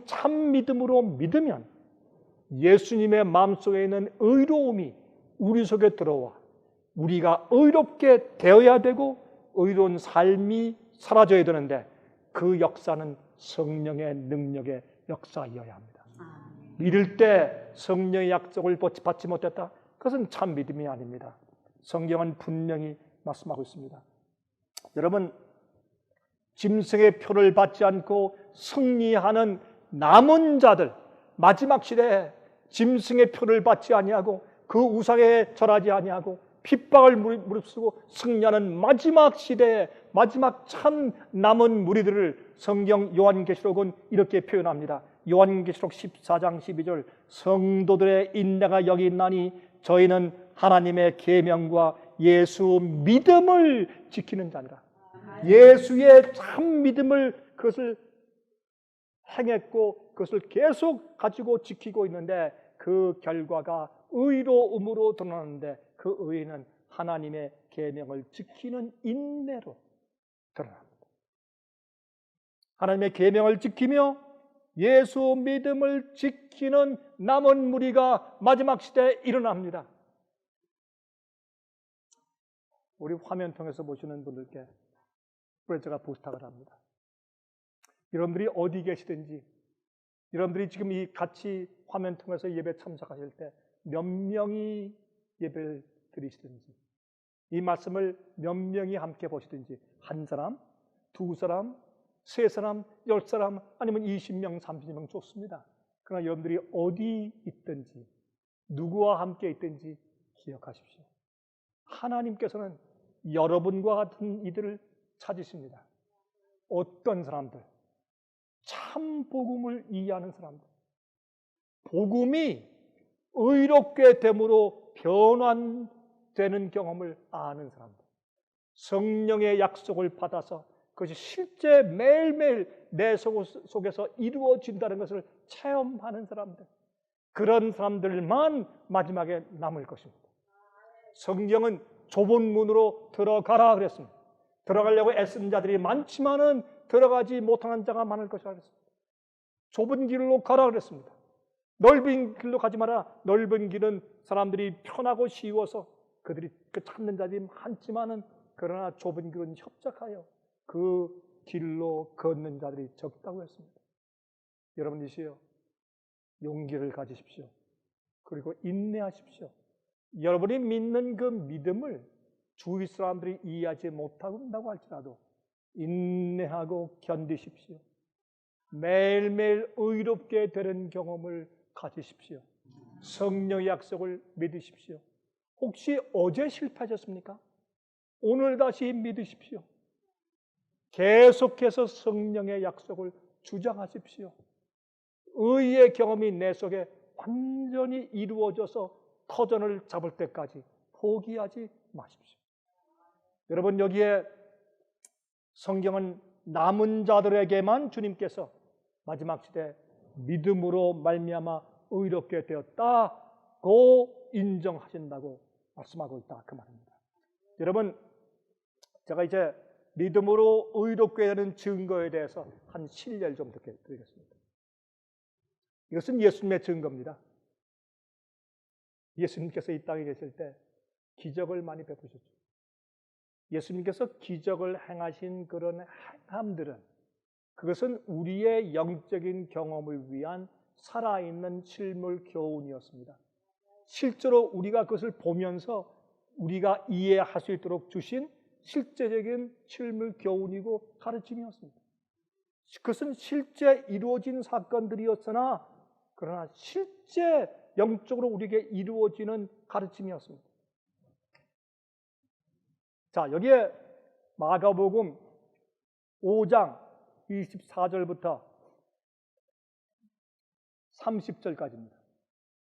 참 믿음으로 믿으면 예수님의 마음속에 있는 의로움이 우리 속에 들어와 우리가 의롭게 되어야 되고 의로운 삶이 사라져야 되는데 그 역사는 성령의 능력의 역사이어야 합니다. 믿을 때 성령의 약속을 받지 못했다. 그것은 참 믿음이 아닙니다. 성경은 분명히 말씀하고 있습니다. 여러분, 짐승의 표를 받지 않고 승리하는 남은 자들, 마지막 시대에 짐승의 표를 받지 아니하고 그 우상에 절하지 아니하고 핍박을 무릅쓰고 승리하는 마지막 시대에 마지막 참 남은 무리들을 성경 요한계시록은 이렇게 표현합니다. 요한계시록 14장 12절 성도들의 인내가 여기 있나니 저희는 하나님의 계명과 예수 믿음을 지키는 자니라. 예수의 참 믿음을 그것을 행했고 그것을 계속 가지고 지키고 있는데 그 결과가 의로움으로 드러나는데 그 의는 하나님의 계명을 지키는 인내로 드러납니다. 하나님의 계명을 지키며 예수 믿음을 지키는 남은 무리가 마지막 시대에 일어납니다. 우리 화면 통해서 보시는 분들께 제가 부탁을 합니다. 여러분들이 어디 계시든지 여러분들이 지금 이 같이 화면 통해서 예배 참석하실 때 몇 명이 예배를 드리시든지 이 말씀을 몇 명이 함께 보시든지 한 사람, 두 사람, 세 사람, 10사람 아니면 20명, 30명 좋습니다. 그러나 여러분들이 어디 있든지 누구와 함께 있든지 기억하십시오. 하나님께서는 여러분과 같은 이들을 찾으십니다. 어떤 사람들? 참 복음을 이해하는 사람들. 복음이 의롭게 됨으로 변환되는 경험을 아는 사람들. 성령의 약속을 받아서 그것이 실제 매일매일 내 속에서 이루어진다는 것을 체험하는 사람들. 그런 사람들만 마지막에 남을 것입니다. 성경은 좁은 문으로 들어가라 그랬습니다. 들어가려고 애쓰는 자들이 많지만은 들어가지 못하는 자가 많을 것이라 그랬습니다. 좁은 길로 가라 그랬습니다. 넓은 길로 가지 마라. 넓은 길은 사람들이 편하고 쉬워서 그들이 찾는 자들이 많지만은 그러나 좁은 길은 협착하여 그 길로 걷는 자들이 적다고 했습니다. 여러분이시여 용기를 가지십시오. 그리고 인내하십시오. 여러분이 믿는 그 믿음을 주위 사람들이 이해하지 못한다고 할지라도 인내하고 견디십시오. 매일매일 의롭게 되는 경험을 가지십시오. 성령의 약속을 믿으십시오. 혹시 어제 실패하셨습니까? 오늘 다시 믿으십시오. 계속해서 성령의 약속을 주장하십시오. 의의 경험이 내 속에 완전히 이루어져서 터전을 잡을 때까지 포기하지 마십시오. 여러분, 여기에 성경은 남은 자들에게만 주님께서 마지막 시대 믿음으로 말미암아 의롭게 되었다고 인정하신다고 말씀하고 있다 그 말입니다. 여러분, 제가 이제 믿음으로 의롭게 되는 증거에 대해서 한 실례를 좀 드리겠습니다. 이것은 예수님의 증거입니다. 예수님께서 이 땅에 계실 때 기적을 많이 베푸셨죠. 예수님께서 기적을 행하신 그런 행함들은 그것은 우리의 영적인 경험을 위한 살아있는 실물 교훈이었습니다. 실제로 우리가 그것을 보면서 우리가 이해할 수 있도록 주신 실제적인 실물 교훈이고 가르침이었습니다. 그것은 실제 이루어진 사건들이었으나 그러나 실제 영적으로 우리에게 이루어지는 가르침이었습니다. 자, 여기에 마가복음 5장 24절부터 30절까지입니다.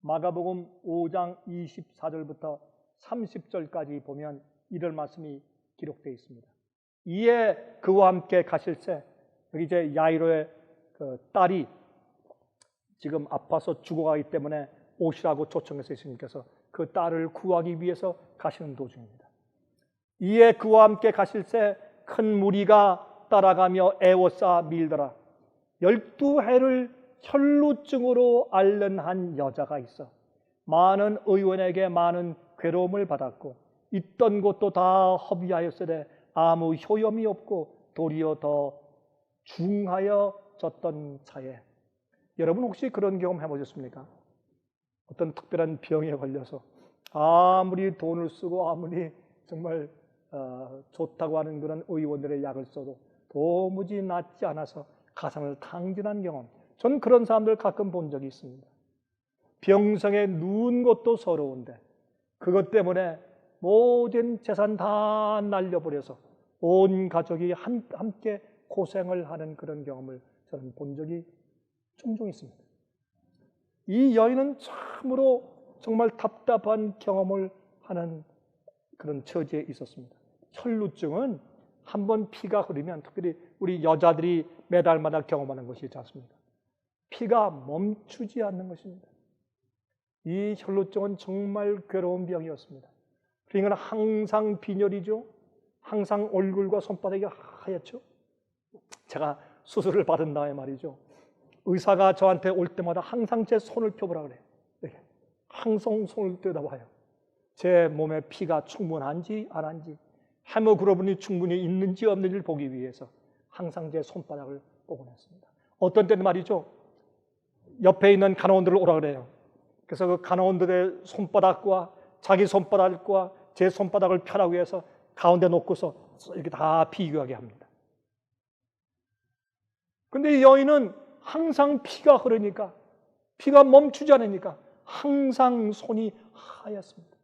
마가복음 5장 24절부터 30절까지 보면 이런 말씀이 기록되어 있습니다. 이에 그와 함께 가실새, 여기 이제 야이로의 그 딸이 지금 아파서 죽어가기 때문에 오시라고 초청해서 예수님께서 그 딸을 구하기 위해서 가시는 도중입니다. 이에 그와 함께 가실새 큰 무리가 따라가며 애워싸 밀더라. 12해를 혈루증으로 앓는 한 여자가 있어. 많은 의원에게 많은 괴로움을 받았고 있던 것도 다 허비하였으되 아무 효염이 없고 도리어 더 중하여졌던 차에, 여러분 혹시 그런 경험 해보셨습니까? 어떤 특별한 병에 걸려서 아무리 돈을 쓰고 아무리 정말 좋다고 하는 그런 의원들의 약을 써도 도무지 낫지 않아서 가상을 탕진한 경험, 전 그런 사람들 가끔 본 적이 있습니다. 병성에 누운 것도 서러운데 그것 때문에 모든 재산 다 날려버려서 온 가족이 함께 고생을 하는 그런 경험을 저는 본 적이 종종 있습니다. 이 여인은 참으로 정말 답답한 경험을 하는 그런 처지에 있었습니다. 혈루증은 한번 피가 흐르면, 특별히 우리 여자들이 매달마다 경험하는 것이 있지 않습니까? 피가 멈추지 않는 것입니다. 이 혈루증은 정말 괴로운 병이었습니다. 그러니까 항상 빈혈이죠. 항상 얼굴과 손바닥이 하얗죠. 제가 수술을 받은 다음에 말이죠, 의사가 저한테 올 때마다 항상 제 손을 펴보라 그래요. 항상 손을 뜯어봐요. 제 몸에 피가 충분한지 안 한지, 헤모글로빈이 충분히 있는지 없는지를 보기 위해서 항상 제 손바닥을 보곤 했습니다. 어떤 때는 말이죠, 옆에 있는 간호원들을 오라 그래요. 그래서 그 간호원들의 손바닥과 자기 손바닥과 제 손바닥을 펴라고 해서 가운데 놓고서 이렇게 다 비교하게 합니다. 그런데 이 여인은 항상 피가 흐르니까, 피가 멈추지 않으니까 항상 손이 하얗습니다.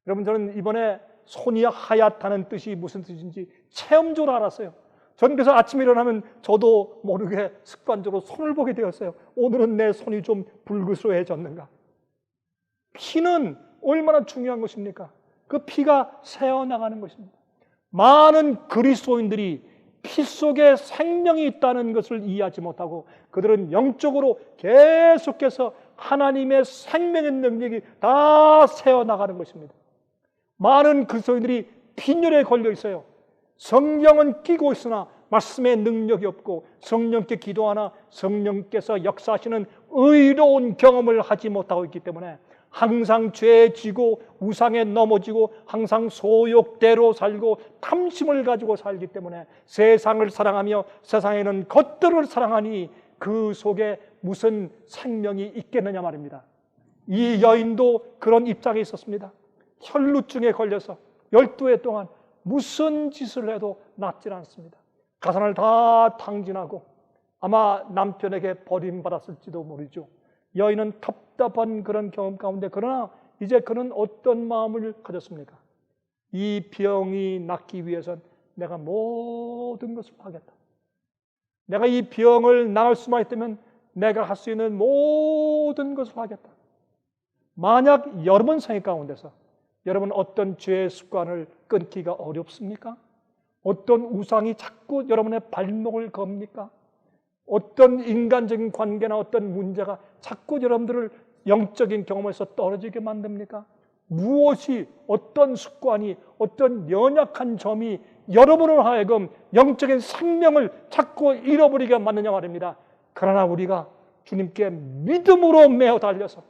여러분, 저는 이번에 손이 하얗다는 뜻이 무슨 뜻인지 체험적으로 알았어요. 저는 그래서 아침에 일어나면 저도 모르게 습관적으로 손을 보게 되었어요. 오늘은 내 손이 좀 불그스해졌는가. 피는 얼마나 중요한 것입니까? 그 피가 새어나가는 것입니다. 많은 그리스도인들이 피 속에 생명이 있다는 것을 이해하지 못하고 그들은 영적으로 계속해서 하나님의 생명의 능력이 다 새어나가는 것입니다. 많은 그리스도인들이 빈혈에 걸려 있어요. 성경은 끼고 있으나 말씀의 능력이 없고 성령께 기도하나 성령께서 역사하시는 의로운 경험을 하지 못하고 있기 때문에 항상 죄에 지고 우상에 넘어지고 항상 소욕대로 살고 탐심을 가지고 살기 때문에 세상을 사랑하며 세상에는 것들을 사랑하니 그 속에 무슨 생명이 있겠느냐 말입니다. 이 여인도 그런 입장에 있었습니다. 혈루증에 걸려서 12해 동안 무슨 짓을 해도 낫질 않습니다. 가산을 다 탕진하고 아마 남편에게 버림받았을지도 모르죠. 여인은 답답한 그런 경험 가운데, 그러나 이제 그는 어떤 마음을 가졌습니까? 이 병이 낫기 위해선 내가 모든 것을 하겠다. 내가 이 병을 나을 수만 있다면 내가 할 수 있는 모든 것을 하겠다. 만약 여러분 생애 가운데서 여러분 어떤 죄의 습관을 끊기가 어렵습니까? 어떤 우상이 자꾸 여러분의 발목을 겁니까? 어떤 인간적인 관계나 어떤 문제가 자꾸 여러분들을 영적인 경험에서 떨어지게 만듭니까? 무엇이, 어떤 습관이, 어떤 연약한 점이 여러분을 하여금 영적인 생명을 자꾸 잃어버리게 만드냐 말입니다. 그러나 우리가 주님께 믿음으로 매어 달려서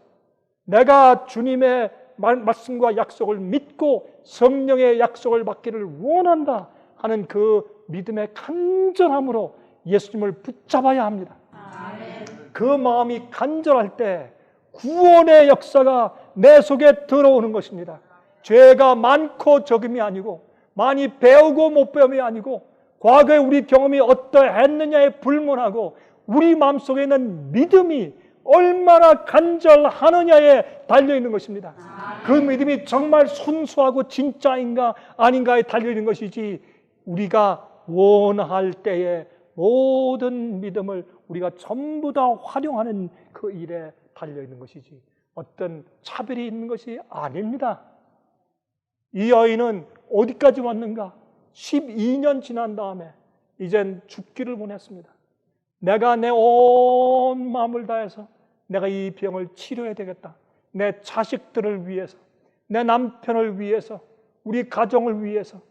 내가 주님의 말씀과 약속을 믿고 성령의 약속을 받기를 원한다 하는 그 믿음의 간절함으로 예수님을 붙잡아야 합니다. 아멘. 그 마음이 간절할 때 구원의 역사가 내 속에 들어오는 것입니다. 죄가 많고 적음이 아니고, 많이 배우고 못 배움이 아니고, 과거에 우리 경험이 어떠했느냐에 불문하고 우리 마음속에 있는 믿음이 얼마나 간절하느냐에 달려있는 것입니다. 그 믿음이 정말 순수하고 진짜인가 아닌가에 달려있는 것이지, 우리가 원할 때에 모든 믿음을 우리가 전부 다 활용하는 그 일에 달려있는 것이지 어떤 차별이 있는 것이 아닙니다. 이 여인은 어디까지 왔는가? 12년 지난 다음에 이젠 죽기를 원했습니다. 내가 내 온 마음을 다해서 내가 이 병을 치료해야 되겠다. 내 자식들을 위해서, 내 남편을 위해서, 우리 가정을 위해서,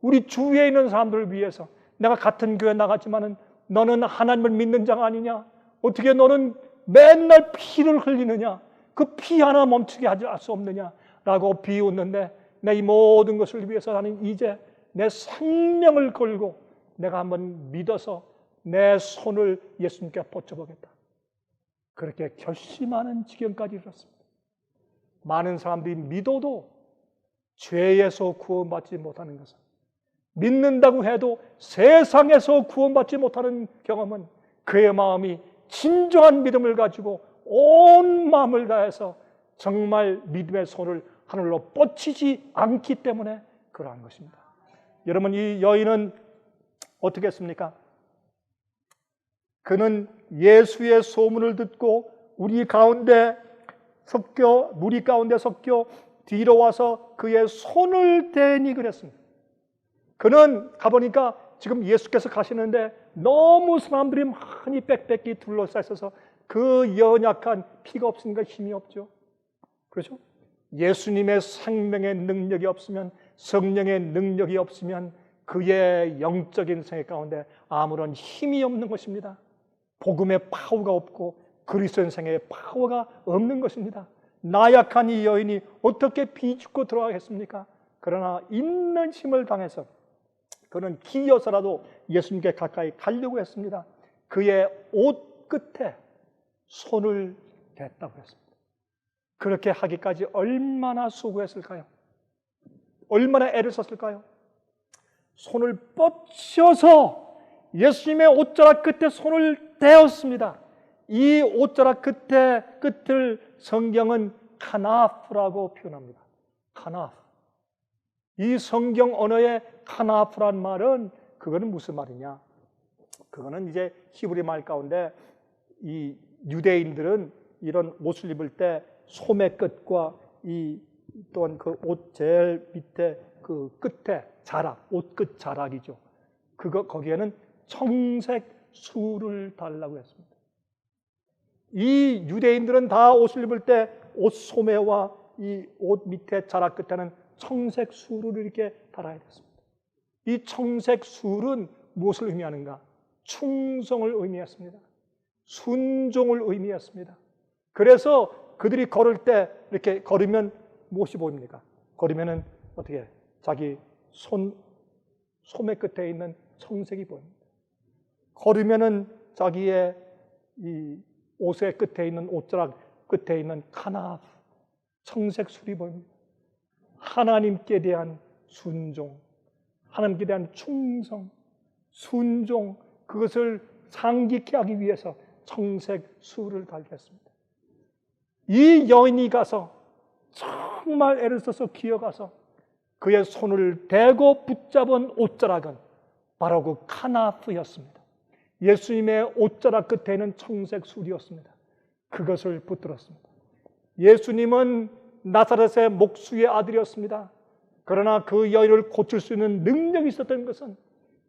우리 주위에 있는 사람들을 위해서, 내가 같은 교회 나갔지만은 너는 하나님을 믿는 자가 아니냐? 어떻게 너는 맨날 피를 흘리느냐? 그 피 하나 멈추게 할 수 없느냐? 라고 비웃는데, 내 이 모든 것을 위해서 나는 이제 내 생명을 걸고 내가 한번 믿어서 내 손을 예수님께 뻗쳐보겠다. 그렇게 결심하는 지경까지 이르렀습니다. 많은 사람들이 믿어도 죄에서 구원받지 못하는 것은, 믿는다고 해도 세상에서 구원받지 못하는 경험은 그의 마음이 진정한 믿음을 가지고 온 마음을 다해서 정말 믿음의 손을 하늘로 뻗치지 않기 때문에 그러한 것입니다. 여러분, 이 여인은 어떻게 했습니까? 그는 예수의 소문을 듣고 무리 가운데 섞여 뒤로 와서 그의 손을 대니 그랬습니다. 그는 가보니까 지금 예수께서 가시는데 너무 사람들이 많이 빽빽히 둘러싸여 있어서 그 연약한 피가 없으니까 힘이 없죠. 그렇죠? 예수님의 생명의 능력이 없으면, 성령의 능력이 없으면 그의 영적인 생애 가운데 아무런 힘이 없는 것입니다. 복음의 파워가 없고 그리스도의 생애의 파워가 없는 것입니다. 나약한 이 여인이 어떻게 비집고 들어가겠습니까? 그러나 있는 힘을 당해서 그는 기어서라도 예수님께 가까이 가려고 했습니다. 그의 옷 끝에 손을 댔다고 했습니다. 그렇게 하기까지 얼마나 수고했을까요? 얼마나 애를 썼을까요? 손을 뻗쳐서 예수님의 옷자락 끝에 손을 대었습니다. 이 옷자락 끝을 성경은 카나프라고 표현합니다. 카나프. 이 성경 언어의 카나프란 말은, 그거는 무슨 말이냐? 그거는 이제 히브리 말 가운데 이 유대인들은 이런 옷을 입을 때 소매 끝과 이 또한 그 옷 제일 밑에 그 끝에 자락, 옷 끝 자락이죠. 거기에는 청색 수를 달라고 했습니다. 이 유대인들은 다 옷을 입을 때 옷 소매와 이 옷 밑에 자락 끝에는 청색 수를 이렇게 달아야 됐습니다. 이 청색 술은 무엇을 의미하는가? 충성을 의미했습니다. 순종을 의미했습니다. 그래서 그들이 걸을 때 이렇게 걸으면 무엇이 보입니까? 걸으면은 어떻게? 자기 소매 끝에 있는 청색이 보입니다. 걸으면은 자기의 이 옷의 끝에 있는 옷자락 끝에 있는 카나프 청색 술이 보입니다. 하나님께 대한 순종, 하나님께 대한 충성, 순종, 그것을 상기케 하기 위해서 청색 술을 달겠습니다. 이 여인이 가서 정말 애를 써서 기어가서 그의 손을 대고 붙잡은 옷자락은 바로 그 카나프였습니다. 예수님의 옷자락 끝에는 청색 술이었습니다. 그것을 붙들었습니다. 예수님은 나사렛의 목수의 아들이었습니다. 그러나 그 여인을 고칠 수 있는 능력이 있었던 것은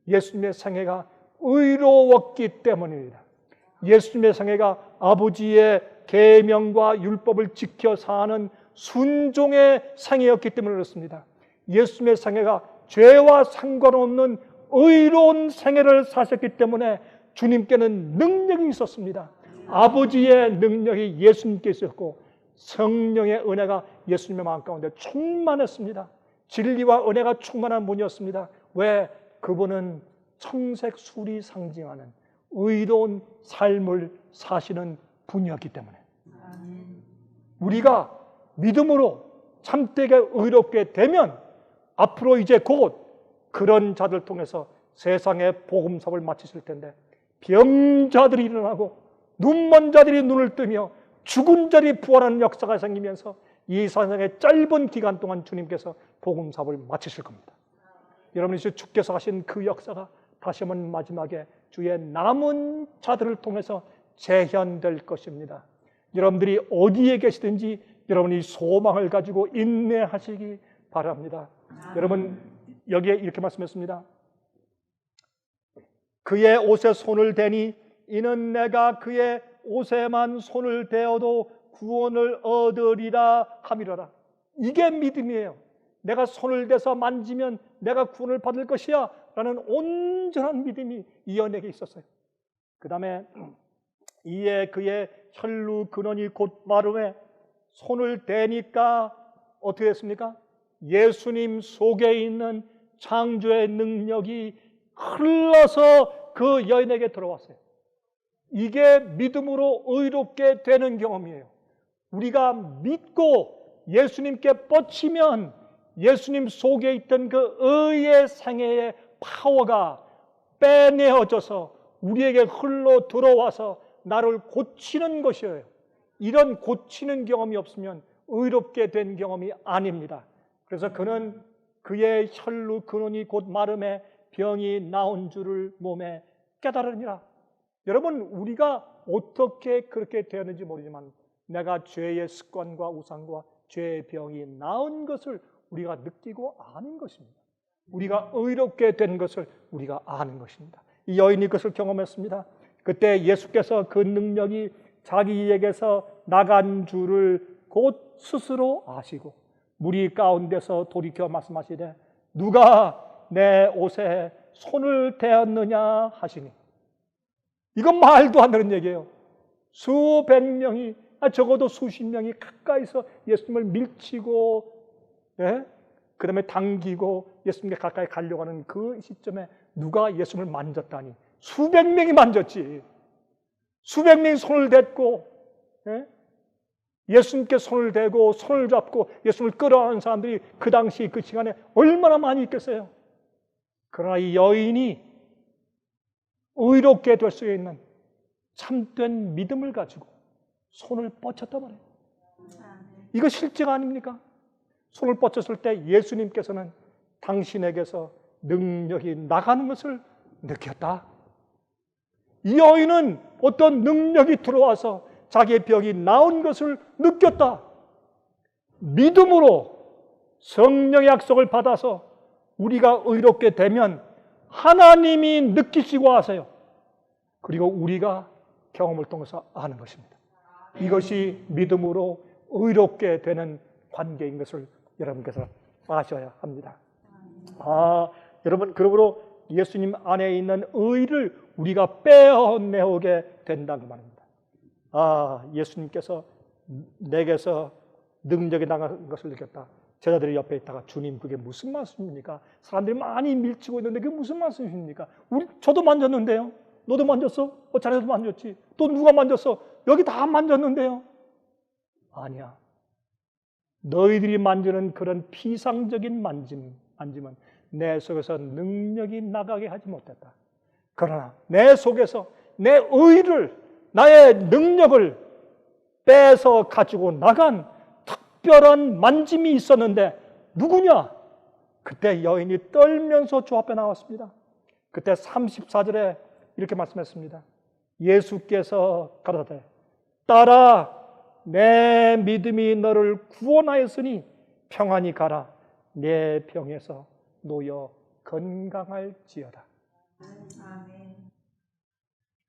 예수님의 생애가 의로웠기 때문입니다. 예수님의 생애가 아버지의 계명과 율법을 지켜 사는 순종의 생애였기 때문에 그렇습니다. 예수님의 생애가 죄와 상관없는 의로운 생애를 사셨기 때문에 주님께는 능력이 있었습니다. 아버지의 능력이 예수님께 있었고 성령의 은혜가 예수님의 마음 가운데 충만했습니다. 진리와 은혜가 충만한 분이었습니다. 왜? 그분은 청색 술이 상징하는 의로운 삶을 사시는 분이었기 때문에. 우리가 믿음으로 참되게 의롭게 되면 앞으로 이제 곧 그런 자들 통해서 세상의 복음사업을 마치실 텐데, 병자들이 일어나고 눈먼 자들이 눈을 뜨며 죽은 자들이 부활하는 역사가 생기면서 이 세상의 짧은 기간 동안 주님께서 복음사업을 마치실 겁니다. 여러분이 주께서 하신 그 역사가 다시 한번 마지막에 주의 남은 자들을 통해서 재현될 것입니다. 여러분들이 어디에 계시든지 여러분이 소망을 가지고 인내하시기 바랍니다. 여러분, 여기에 이렇게 말씀했습니다. 그의 옷에 손을 대니 이는 내가 그의 옷에만 손을 대어도 구원을 얻으리라 함이로라. 이게 믿음이에요. 내가 손을 대서 만지면 내가 구원을 받을 것이야 라는 온전한 믿음이 이 여인에게 있었어요. 그 다음에 이에 그의 혈루 근원이 곧 마름에 손을 대니까 어떻게 됐습니까? 예수님 속에 있는 창조의 능력이 흘러서 그 여인에게 들어왔어요. 이게 믿음으로 의롭게 되는 경험이에요. 우리가 믿고 예수님께 뻗치면 예수님 속에 있던 그 의의 생애의 파워가 빼내어져서 우리에게 흘러 들어와서 나를 고치는 것이에요. 이런 고치는 경험이 없으면 의롭게 된 경험이 아닙니다. 그래서 그는 그의 혈루 근원이 곧 마름에 병이 나온 줄을 몸에 깨달으니라. 여러분, 우리가 어떻게 그렇게 되었는지 모르지만 내가 죄의 습관과 우상과 죄의 병이 나은 것을 우리가 느끼고 아는 것입니다. 우리가 의롭게 된 것을 우리가 아는 것입니다. 이 여인이 그것을 경험했습니다. 그때 예수께서 그 능력이 자기에게서 나간 줄을 곧 스스로 아시고 무리 가운데서 돌이켜 말씀하시되 누가 내 옷에 손을 대었느냐 하시니, 이건 말도 안 되는 얘기예요. 수백 명이, 적어도 수십 명이 가까이서 예수님을 밀치고, 그 다음에 당기고 예수님께 가까이 가려고 하는 그 시점에 누가 예수님을 만졌다니, 수백 명이 만졌지. 수백 명이 손을 댔고, 예수님께 손을 대고 손을 잡고 예수님을 끌어안는 사람들이 그 당시 그 시간에 얼마나 많이 있겠어요. 그러나 이 여인이 의롭게 될 수 있는 참된 믿음을 가지고 손을 뻗쳤단 말이에요. 이거 실제가 아닙니까? 손을 뻗쳤을 때 예수님께서는 당신에게서 능력이 나가는 것을 느꼈다. 이 여인은 어떤 능력이 들어와서 자기의 병이 나은 것을 느꼈다. 믿음으로 성령의 약속을 받아서 우리가 의롭게 되면 하나님이 느끼시고 하세요. 그리고 우리가 경험을 통해서 아는 것입니다. 이것이 믿음으로 의롭게 되는 관계인 것을 여러분께서 아셔야 합니다. 여러분, 그러므로 예수님 안에 있는 의를 우리가 빼어내오게 된다는 말입니다. 예수님께서 내게서 능력이 나간 것을 느꼈다. 제자들이 옆에 있다가 주님, 그게 무슨 말씀입니까? 사람들이 많이 밀치고 있는데 그게 무슨 말씀입니까? 저도 만졌는데요. 너도 만졌어? 자네도 만졌지. 또 누가 만졌어? 여기 다 만졌는데요. 아니야. 너희들이 만지는 그런 피상적인 만짐은 내 속에서 능력이 나가게 하지 못했다. 그러나 내 속에서 내 의를, 나의 능력을 빼서 가지고 나간 특별한 만짐이 있었는데 누구냐? 그때 여인이 떨면서 주 앞에 나왔습니다. 그때 34절에 이렇게 말씀했습니다. 예수께서 가라사대 딸아, 내 믿음이 너를 구원하였으니 평안히 가라. 내 병에서 놓여 건강할지어다.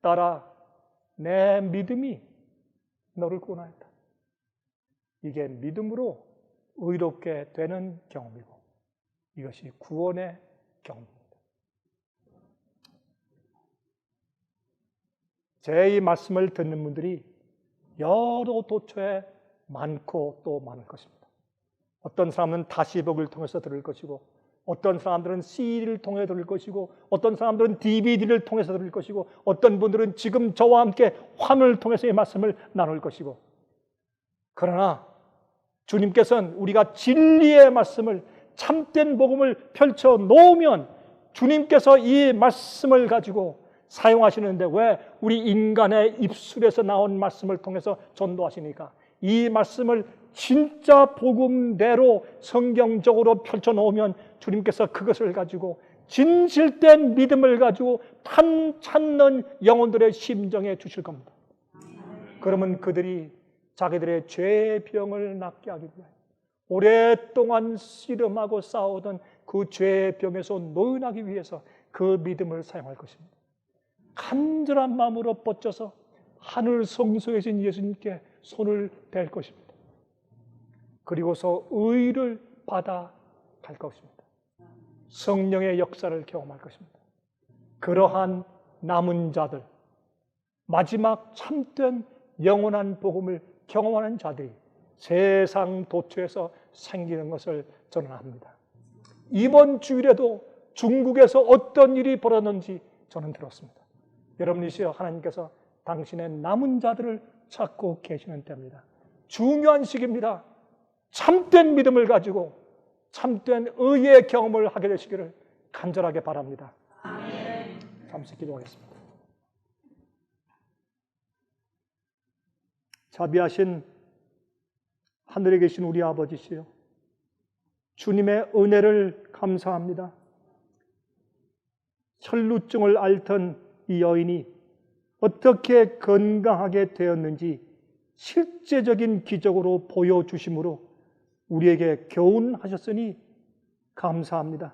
딸아, 내 믿음이 너를 구원하였다. 이게 믿음으로 의롭게 되는 경험이고 이것이 구원의 경험입니다. 제 이 말씀을 듣는 분들이 여러 도처에 많고 또 많을 것입니다. 어떤 사람은 다시복을 통해서 들을 것이고, 어떤 사람들은 CD를 통해 들을 것이고, 어떤 사람들은 DVD를 통해서 들을 것이고, 어떤 분들은 지금 저와 함께 화면을 통해서 이 말씀을 나눌 것이고, 그러나 주님께서는 우리가 진리의 말씀을, 참된 복음을 펼쳐 놓으면 주님께서 이 말씀을 가지고 사용하시는데, 왜 우리 인간의 입술에서 나온 말씀을 통해서 전도하시니까 이 말씀을 진짜 복음대로 성경적으로 펼쳐 놓으면 주님께서 그것을 가지고 진실된 믿음을 가지고 찾는 영혼들의 심정에 주실 겁니다. 그러면 그들이 자기들의 죄의 병을 낫게 하기 위하여 오랫동안 씨름하고 싸우던 그 죄의 병에서 노인하기 위해서 그 믿음을 사용할 것입니다. 간절한 마음으로 뻗쳐서 하늘 성소에 계신 예수님께 손을 댈 것입니다. 그리고서 의를 받아 갈 것입니다. 성령의 역사를 경험할 것입니다. 그러한 남은 자들, 마지막 참된 영원한 복음을 경험하는 자들이 세상 도처에서 생기는 것을 저는 압니다. 이번 주일에도 중국에서 어떤 일이 벌어졌는지 저는 들었습니다. 여러분이시여, 하나님께서 당신의 남은 자들을 찾고 계시는 때입니다. 중요한 시기입니다. 참된 믿음을 가지고 참된 의의 경험을 하게 되시기를 간절하게 바랍니다. 잠시 기도하겠습니다. 자비하신 하늘에 계신 우리 아버지시여, 주님의 은혜를 감사합니다. 혈루증을 앓던 이 여인이 어떻게 건강하게 되었는지 실제적인 기적으로 보여주심으로 우리에게 교훈하셨으니 감사합니다.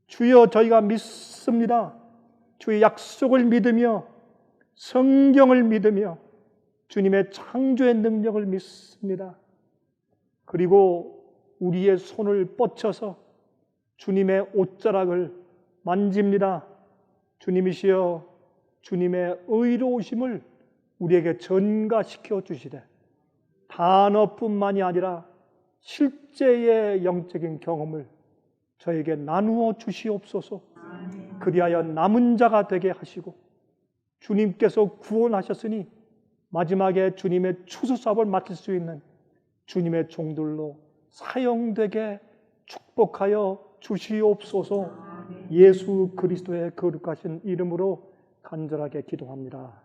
주여, 저희가 믿습니다. 주의 약속을 믿으며 성경을 믿으며 주님의 창조의 능력을 믿습니다. 그리고 우리의 손을 뻗쳐서 주님의 옷자락을 만집니다. 주님이시여, 주님의 의로우심을 우리에게 전가시켜 주시되 단어뿐만이 아니라 실제의 영적인 경험을 저에게 나누어 주시옵소서. 그리하여 남은 자가 되게 하시고 주님께서 구원하셨으니 마지막에 주님의 추수사업을 맡을 수 있는 주님의 종들로 사용되게 축복하여 주시옵소서. 예수 그리스도의 거룩하신 이름으로 간절하게 기도합니다.